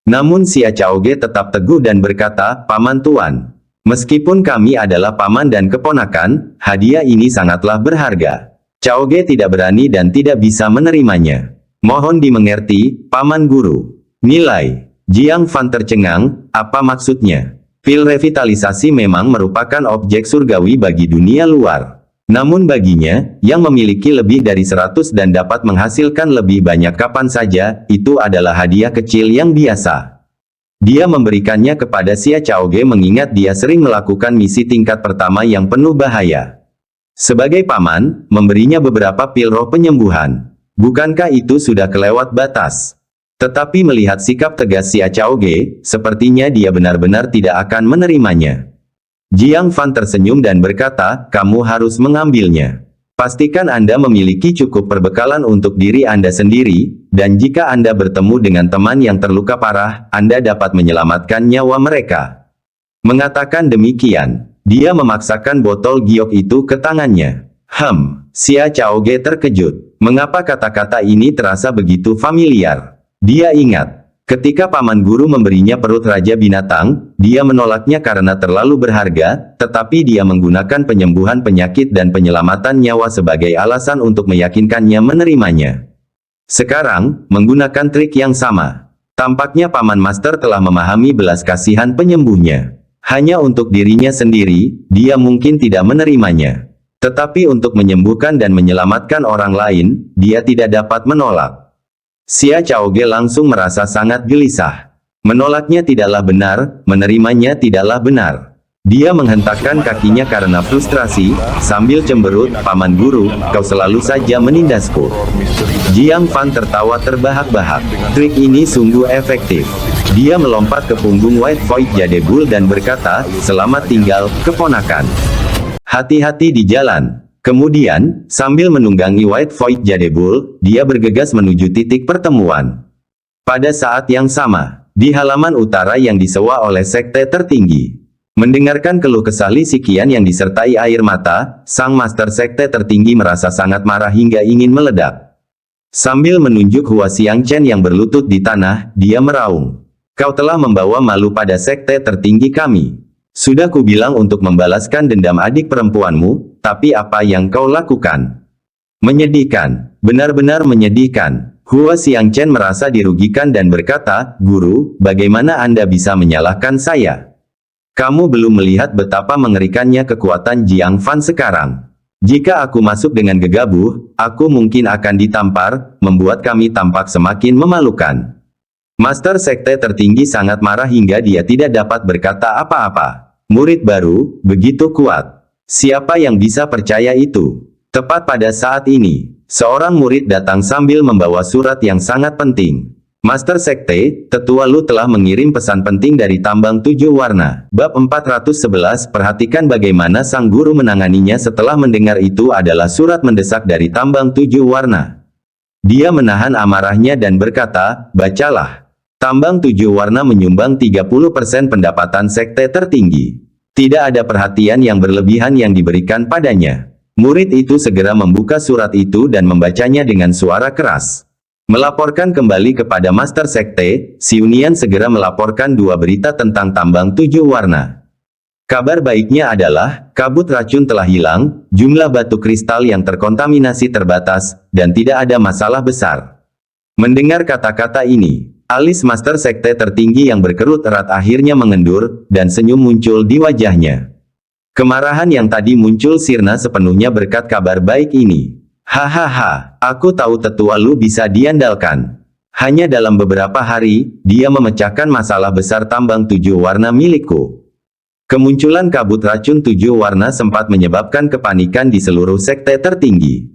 Speaker 2: Namun Xia Chaoge tetap teguh dan berkata, Paman Tuan. Meskipun kami adalah paman dan keponakan, hadiah ini sangatlah berharga. Chaoge tidak berani dan tidak bisa menerimanya. Mohon dimengerti, Paman Guru. Nilai. Jiang Fan tercengang, apa maksudnya? Pil revitalisasi memang merupakan objek surgawi bagi dunia luar. Namun baginya, yang memiliki lebih dari 100 dan dapat menghasilkan lebih banyak kapan saja, itu adalah hadiah kecil yang biasa. Dia memberikannya kepada Xia Chaoge mengingat dia sering melakukan misi tingkat pertama yang penuh bahaya. Sebagai paman, memberinya beberapa pil roh penyembuhan. Bukankah itu sudah kelewat batas? Tetapi melihat sikap tegas Xia Chaoge, sepertinya dia benar-benar tidak akan menerimanya. Jiang Fan tersenyum dan berkata, kamu harus mengambilnya. Pastikan Anda memiliki cukup perbekalan untuk diri Anda sendiri, dan jika Anda bertemu dengan teman yang terluka parah, Anda dapat menyelamatkan nyawa mereka. Mengatakan demikian, dia memaksakan botol giok itu ke tangannya. Xia Chaoge terkejut. Mengapa kata-kata ini terasa begitu familiar? Dia ingat, ketika Paman Guru memberinya perut Raja Binatang, dia menolaknya karena terlalu berharga, tetapi dia menggunakan penyembuhan penyakit dan penyelamatan nyawa sebagai alasan untuk meyakinkannya menerimanya. Sekarang, menggunakan trik yang sama. Tampaknya Paman Master telah memahami belas kasihan penyembuhnya. Hanya untuk dirinya sendiri, dia mungkin tidak menerimanya. Tetapi untuk menyembuhkan dan menyelamatkan orang lain, dia tidak dapat menolak. Xia Chaoge langsung merasa sangat gelisah. Menolaknya tidaklah benar, menerimanya tidaklah benar. Dia menghentakkan kakinya karena frustrasi, sambil cemberut, "Paman Guru, kau selalu saja menindasku." Jiang Fan tertawa terbahak-bahak. Trik ini sungguh efektif. Dia melompat ke punggung White Void Jade Bull dan berkata, "Selamat tinggal, keponakan. Hati-hati di jalan." Kemudian, sambil menunggangi White Void Jade Bull, dia bergegas menuju titik pertemuan. Pada saat yang sama, di halaman utara yang disewa oleh sekte tertinggi. Mendengarkan keluh kesah Li Xiqian yang disertai air mata, sang master sekte tertinggi merasa sangat marah hingga ingin meledak. Sambil menunjuk Hua Xiangchen yang berlutut di tanah, dia meraung. "Kau telah membawa malu pada sekte tertinggi kami. Sudah kubilang untuk membalaskan dendam adik perempuanmu, tapi apa yang kau lakukan? Menyedihkan, benar-benar menyedihkan." Hua Xiangchen merasa dirugikan dan berkata, "Guru, bagaimana Anda bisa menyalahkan saya? Kamu belum melihat betapa mengerikannya kekuatan Jiang Fan sekarang. Jika aku masuk dengan gegabah, aku mungkin akan ditampar, membuat kami tampak semakin memalukan." Master sekte tertinggi sangat marah hingga dia tidak dapat berkata apa-apa. Murid baru, begitu kuat. Siapa yang bisa percaya itu? Tepat pada saat ini, seorang murid datang sambil membawa surat yang sangat penting. "Master Sekte, Tetua Lu telah mengirim pesan penting dari Tambang 7 Warna." Bab 411, perhatikan bagaimana sang guru menanganinya setelah mendengar itu adalah surat mendesak dari Tambang 7 Warna. Dia menahan amarahnya dan berkata, "Bacalah." Tambang 7 Warna menyumbang 30% pendapatan sekte tertinggi. Tidak ada perhatian yang berlebihan yang diberikan padanya. Murid itu segera membuka surat itu dan membacanya dengan suara keras. Melaporkan kembali kepada Master Sekte, Xiunian segera melaporkan dua berita tentang Tambang 7 Warna. Kabar baiknya adalah, kabut racun telah hilang, jumlah batu kristal yang terkontaminasi terbatas, dan tidak ada masalah besar. Mendengar kata-kata ini, alis Master Sekte tertinggi yang berkerut erat akhirnya mengendur, dan senyum muncul di wajahnya. Kemarahan yang tadi muncul sirna sepenuhnya berkat kabar baik ini. "Hahaha, aku tahu Tetua Lu bisa diandalkan. Hanya dalam beberapa hari, dia memecahkan masalah besar Tambang 7 Warna milikku." Kemunculan kabut racun 7 warna sempat menyebabkan kepanikan di seluruh sekte tertinggi.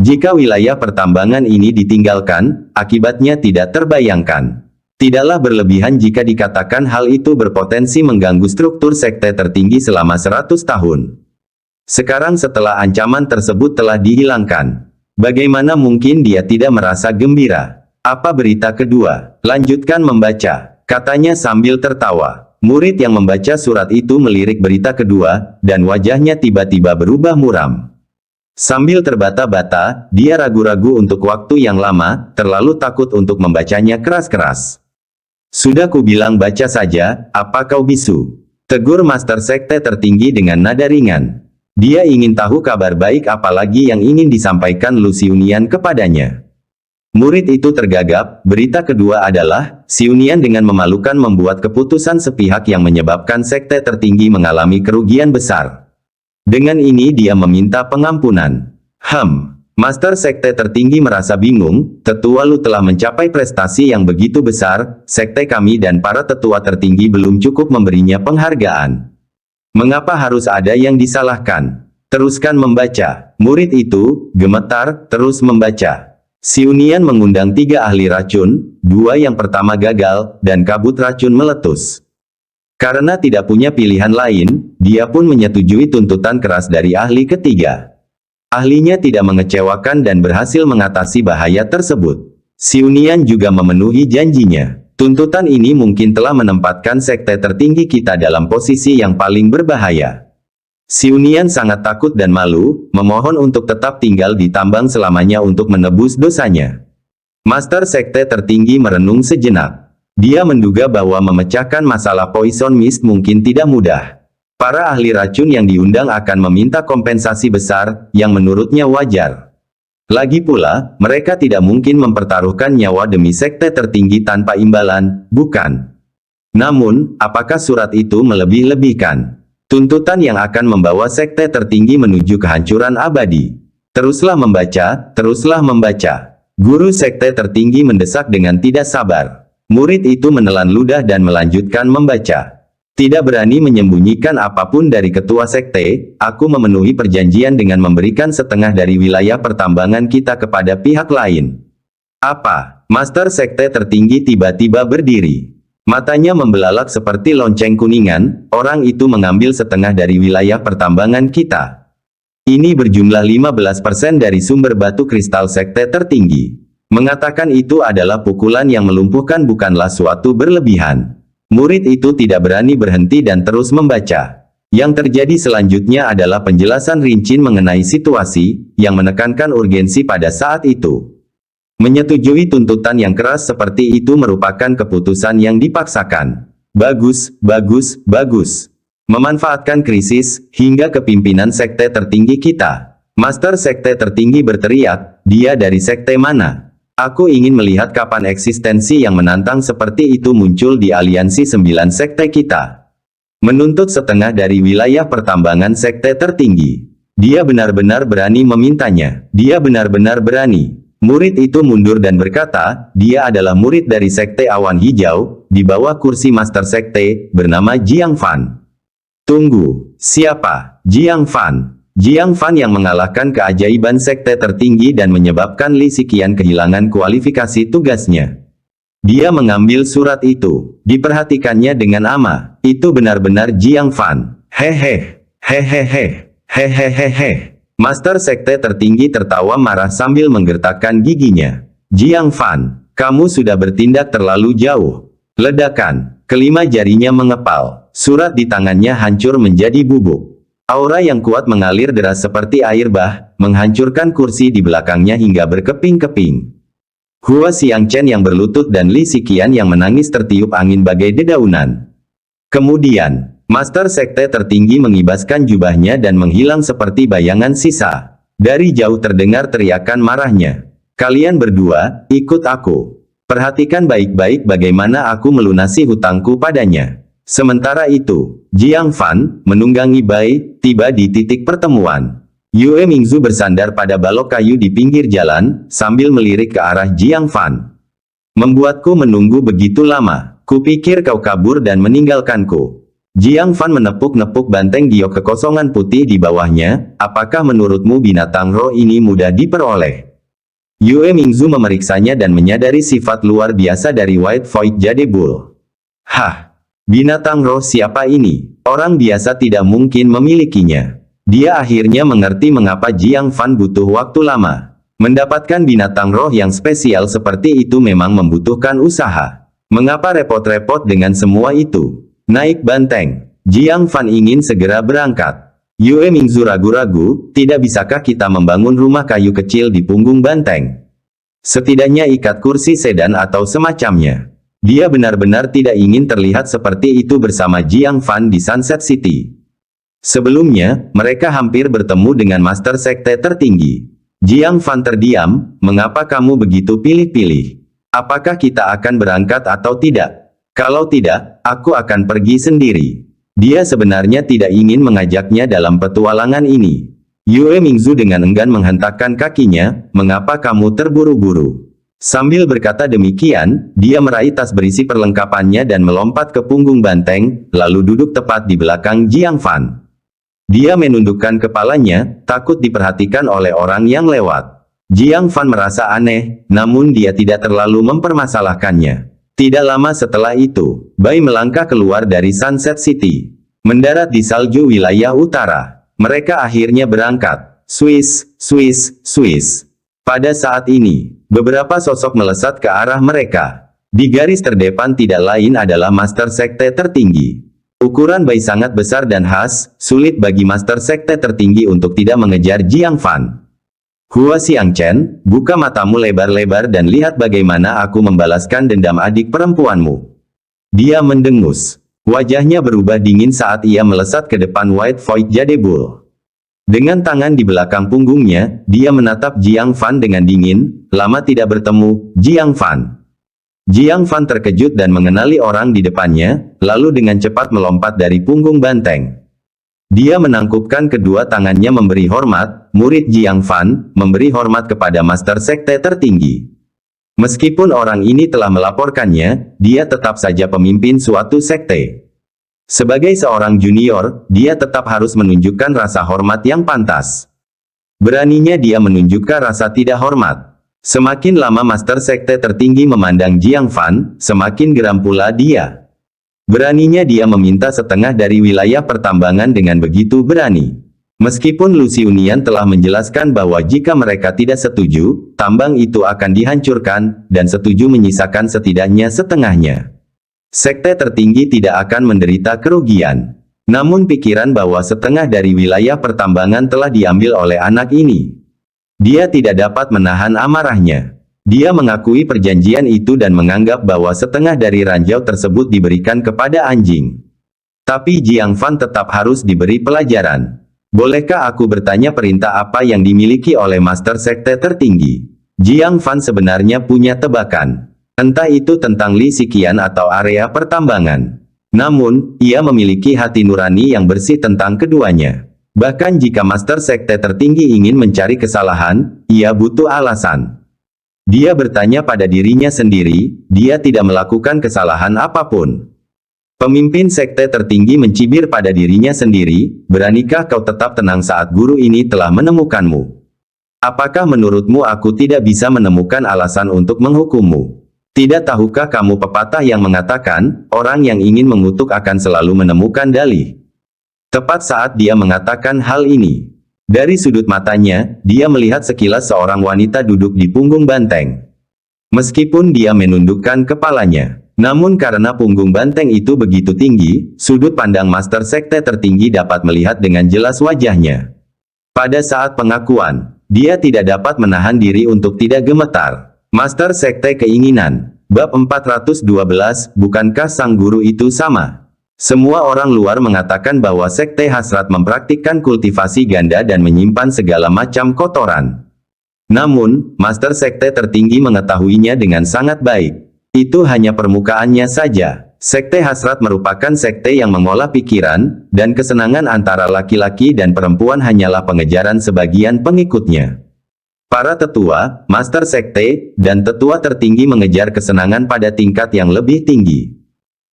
Speaker 2: Jika wilayah pertambangan ini ditinggalkan, akibatnya tidak terbayangkan. Tidaklah berlebihan jika dikatakan hal itu berpotensi mengganggu struktur sekte tertinggi selama 100 tahun. Sekarang setelah ancaman tersebut telah dihilangkan, bagaimana mungkin dia tidak merasa gembira? "Apa berita kedua? Lanjutkan membaca," katanya sambil tertawa. Murid yang membaca surat itu melirik berita kedua, dan wajahnya tiba-tiba berubah muram. Sambil terbata-bata, dia ragu-ragu untuk waktu yang lama, terlalu takut untuk membacanya keras-keras. "Sudah kubilang baca saja, apa kau bisu?" tegur Master Sekte tertinggi dengan nada ringan. Dia ingin tahu kabar baik apalagi yang ingin disampaikan Lu Xiunian kepadanya. Murid itu tergagap. Berita kedua adalah, Xiunian dengan memalukan membuat keputusan sepihak yang menyebabkan sekte tertinggi mengalami kerugian besar. Dengan ini dia meminta pengampunan. Master Sekte tertinggi merasa bingung. Tetua Lu telah mencapai prestasi yang begitu besar, sekte kami dan para tetua tertinggi belum cukup memberinya penghargaan. Mengapa harus ada yang disalahkan? Teruskan membaca. Murid itu gemetar, terus membaca. Xiunian mengundang 3 ahli racun, 2 yang pertama gagal, dan kabut racun meletus. Karena tidak punya pilihan lain, dia pun menyetujui tuntutan keras dari ahli ketiga. Ahlinya tidak mengecewakan dan berhasil mengatasi bahaya tersebut. Xiunian juga memenuhi janjinya. Tuntutan ini mungkin telah menempatkan sekte tertinggi kita dalam posisi yang paling berbahaya. Xiunian sangat takut dan malu, memohon untuk tetap tinggal di tambang selamanya untuk menebus dosanya. Master Sekte tertinggi merenung sejenak. Dia menduga bahwa memecahkan masalah Poison Mist mungkin tidak mudah. Para ahli racun yang diundang akan meminta kompensasi besar, yang menurutnya wajar. Lagi pula, mereka tidak mungkin mempertaruhkan nyawa demi sekte tertinggi tanpa imbalan, bukan? Namun, apakah surat itu melebih-lebihkan tuntutan yang akan membawa sekte tertinggi menuju kehancuran abadi? Teruslah membaca, teruslah membaca. Guru sekte tertinggi mendesak dengan tidak sabar. Murid itu menelan ludah dan melanjutkan membaca. Tidak berani menyembunyikan apapun dari ketua sekte, aku memenuhi perjanjian dengan memberikan setengah dari wilayah pertambangan kita kepada pihak lain. Apa? Master sekte tertinggi tiba-tiba berdiri. Matanya membelalak seperti lonceng kuningan, orang itu mengambil setengah dari wilayah pertambangan kita. Ini berjumlah 15% dari sumber batu kristal sekte tertinggi. Mengatakan itu adalah pukulan yang melumpuhkan bukanlah suatu berlebihan. Murid itu tidak berani berhenti dan terus membaca. Yang terjadi selanjutnya adalah penjelasan rinci mengenai situasi, yang menekankan urgensi pada saat itu. Menyetujui tuntutan yang keras seperti itu merupakan keputusan yang dipaksakan. Bagus, bagus, bagus. Memanfaatkan krisis, hingga kepimpinan sekte tertinggi kita. Master sekte tertinggi berteriak, dia dari sekte mana? Aku ingin melihat kapan eksistensi yang menantang seperti itu muncul di aliansi 9 sekte kita. Menuntut setengah dari wilayah pertambangan sekte tertinggi. Dia benar-benar berani memintanya. Dia benar-benar berani. Murid itu mundur dan berkata, dia adalah murid dari sekte awan hijau, di bawah kursi master sekte, bernama Jiang Fan. Tunggu, siapa? Jiang Fan. Jiang Fan yang mengalahkan keajaiban sekte tertinggi dan menyebabkan Li Xiqian kehilangan kualifikasi tugasnya. Dia mengambil surat itu. Diperhatikannya dengan ama. Itu benar-benar Jiang Fan. Hehe. Hehehe. Hehehehe. Master sekte tertinggi tertawa marah sambil menggertakkan giginya. Jiang Fan, kamu sudah bertindak terlalu jauh. Ledakan. Kelima jarinya mengepal. Surat di tangannya hancur menjadi bubuk. Aura yang kuat mengalir deras seperti air bah, menghancurkan kursi di belakangnya hingga berkeping-keping. Hua Xiangchen yang berlutut dan Li Xiqian yang menangis tertiup angin bagai dedaunan. Kemudian, Master sekte tertinggi mengibaskan jubahnya dan menghilang seperti bayangan sisa. Dari jauh terdengar teriakan marahnya. Kalian berdua, ikut aku. Perhatikan baik-baik bagaimana aku melunasi hutangku padanya. Sementara itu, Jiang Fan, menunggangi Bai, tiba di titik pertemuan. Yue Mingzu bersandar pada balok kayu di pinggir jalan, sambil melirik ke arah Jiang Fan. Membuatku menunggu begitu lama. Kupikir kau kabur dan meninggalkanku. Jiang Fan menepuk-nepuk banteng giok kekosongan putih di bawahnya. Apakah menurutmu binatang roh ini mudah diperoleh? Yue Mingzu memeriksanya dan menyadari sifat luar biasa dari White Void Jade Bull. Hah! Binatang roh siapa ini? Orang biasa tidak mungkin memilikinya. Dia akhirnya mengerti mengapa Jiang Fan butuh waktu lama. Mendapatkan binatang roh yang spesial seperti itu memang membutuhkan usaha. Mengapa repot-repot dengan semua itu? Naik banteng. Jiang Fan ingin segera berangkat. Yue Mingzu ragu-ragu, tidak bisakah kita membangun rumah kayu kecil di punggung banteng? Setidaknya ikat kursi sedan atau semacamnya. Dia benar-benar tidak ingin terlihat seperti itu bersama Jiang Fan di Sunset City. Sebelumnya, mereka hampir bertemu dengan Master Sekte tertinggi. Jiang Fan terdiam, mengapa kamu begitu pilih-pilih? Apakah kita akan berangkat atau tidak? Kalau tidak, aku akan pergi sendiri. Dia sebenarnya tidak ingin mengajaknya dalam petualangan ini. Yue Mingzu dengan enggan menghentakkan kakinya, mengapa kamu terburu-buru? Sambil berkata demikian, dia meraih tas berisi perlengkapannya dan melompat ke punggung banteng, lalu duduk tepat di belakang Jiang Fan. Dia menundukkan kepalanya, takut diperhatikan oleh orang yang lewat. Jiang Fan merasa aneh, namun dia tidak terlalu mempermasalahkannya. Tidak lama setelah itu, Bai melangkah keluar dari Sunset City. Mendarat di salju wilayah utara. Mereka akhirnya berangkat. Swiss, Swiss, Swiss. Pada saat ini, beberapa sosok melesat ke arah mereka. Di garis terdepan tidak lain adalah Master Sekte tertinggi. Ukuran Bai sangat besar dan khas, sulit bagi Master Sekte tertinggi untuk tidak mengejar Jiang Fan. Hua Xiangchen, buka matamu lebar-lebar dan lihat bagaimana aku membalaskan dendam adik perempuanmu. Dia mendengus. Wajahnya berubah dingin saat ia melesat ke depan White Void Jade Bull. Dengan tangan di belakang punggungnya, dia menatap Jiang Fan dengan dingin. Lama tidak bertemu, Jiang Fan. Jiang Fan terkejut dan mengenali orang di depannya, lalu dengan cepat melompat dari punggung banteng. Dia menangkupkan kedua tangannya memberi hormat, murid Jiang Fan, memberi hormat kepada Master Sekte tertinggi. Meskipun orang ini telah melaporkannya, dia tetap saja pemimpin suatu sekte. Sebagai seorang junior, dia tetap harus menunjukkan rasa hormat yang pantas. Beraninya dia menunjukkan rasa tidak hormat. Semakin lama Master Sekte tertinggi memandang Jiang Fan, semakin geram pula dia. Beraninya dia meminta setengah dari wilayah pertambangan dengan begitu berani. Meskipun Luciunian telah menjelaskan bahwa jika mereka tidak setuju, tambang itu akan dihancurkan, dan setuju menyisakan setidaknya setengahnya. Sekte tertinggi tidak akan menderita kerugian. Namun pikiran bahwa setengah dari wilayah pertambangan telah diambil oleh anak ini. Dia tidak dapat menahan amarahnya. Dia mengakui perjanjian itu dan menganggap bahwa setengah dari ranjau tersebut diberikan kepada anjing. Tapi Jiang Fan tetap harus diberi pelajaran. Bolehkah aku bertanya perintah apa yang dimiliki oleh Master Sekte tertinggi? Jiang Fan sebenarnya punya tebakan. Entah itu tentang Li Xiqian atau area pertambangan. Namun, ia memiliki hati nurani yang bersih tentang keduanya. Bahkan jika Master Sekte tertinggi ingin mencari kesalahan, ia butuh alasan. Dia bertanya pada dirinya sendiri, dia tidak melakukan kesalahan apapun. Pemimpin sekte tertinggi mencibir pada dirinya sendiri, beranikah kau tetap tenang saat guru ini telah menemukanmu? Apakah menurutmu aku tidak bisa menemukan alasan untuk menghukummu? Tidak tahukah kamu pepatah yang mengatakan, orang yang ingin mengutuk akan selalu menemukan dalih? Tepat saat dia mengatakan hal ini, dari sudut matanya, dia melihat sekilas seorang wanita duduk di punggung banteng. Meskipun dia menundukkan kepalanya, namun karena punggung banteng itu begitu tinggi, sudut pandang Master Sekte tertinggi dapat melihat dengan jelas wajahnya. Pada saat pengakuan, dia tidak dapat menahan diri untuk tidak gemetar. Master Sekte Keinginan, Bab 412, bukankah sang guru itu sama? Semua orang luar mengatakan bahwa Sekte Hasrat mempraktikkan kultivasi ganda dan menyimpan segala macam kotoran. Namun, Master Sekte tertinggi mengetahuinya dengan sangat baik. Itu hanya permukaannya saja. Sekte Hasrat merupakan sekte yang mengolah pikiran, dan kesenangan antara laki-laki dan perempuan hanyalah pengejaran sebagian pengikutnya. Para tetua, Master Sekte, dan tetua tertinggi mengejar kesenangan pada tingkat yang lebih tinggi.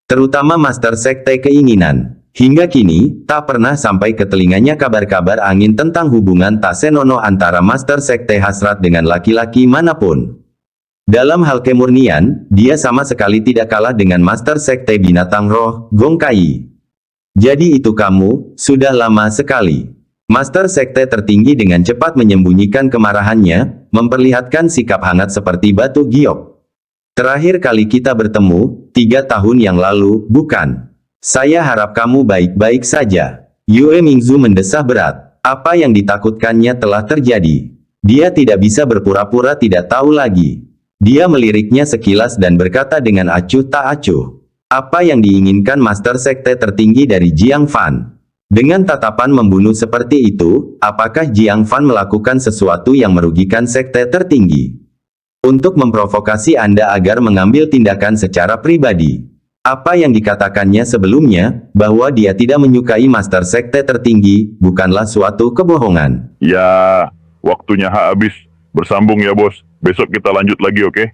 Speaker 2: Terutama Master Sekte Keinginan. Hingga kini, tak pernah sampai ke telinganya kabar-kabar angin tentang hubungan tak senonoh antara Master Sekte Hasrat dengan laki-laki manapun. Dalam hal kemurnian, dia sama sekali tidak kalah dengan Master Sekte Binatang Roh, Gong Kai. Jadi itu kamu, sudah lama sekali. Master Sekte tertinggi dengan cepat menyembunyikan kemarahannya, memperlihatkan sikap hangat seperti batu giok. Terakhir kali kita bertemu, 3 tahun yang lalu, bukan? Saya harap kamu baik-baik saja. Yue Mingzu mendesah berat. Apa yang ditakutkannya telah terjadi. Dia tidak bisa berpura-pura tidak tahu lagi. Dia meliriknya sekilas dan berkata dengan acuh tak acuh. Apa yang diinginkan Master Sekte tertinggi dari Jiang Fan? Dengan tatapan membunuh seperti itu, apakah Jiang Fan melakukan sesuatu yang merugikan sekte tertinggi? Untuk memprovokasi Anda agar mengambil tindakan secara pribadi. Apa yang dikatakannya sebelumnya, bahwa dia tidak menyukai Master Sekte tertinggi, bukanlah suatu kebohongan.
Speaker 1: Ya, waktunya habis. Bersambung ya bos. Besok kita lanjut lagi, oke?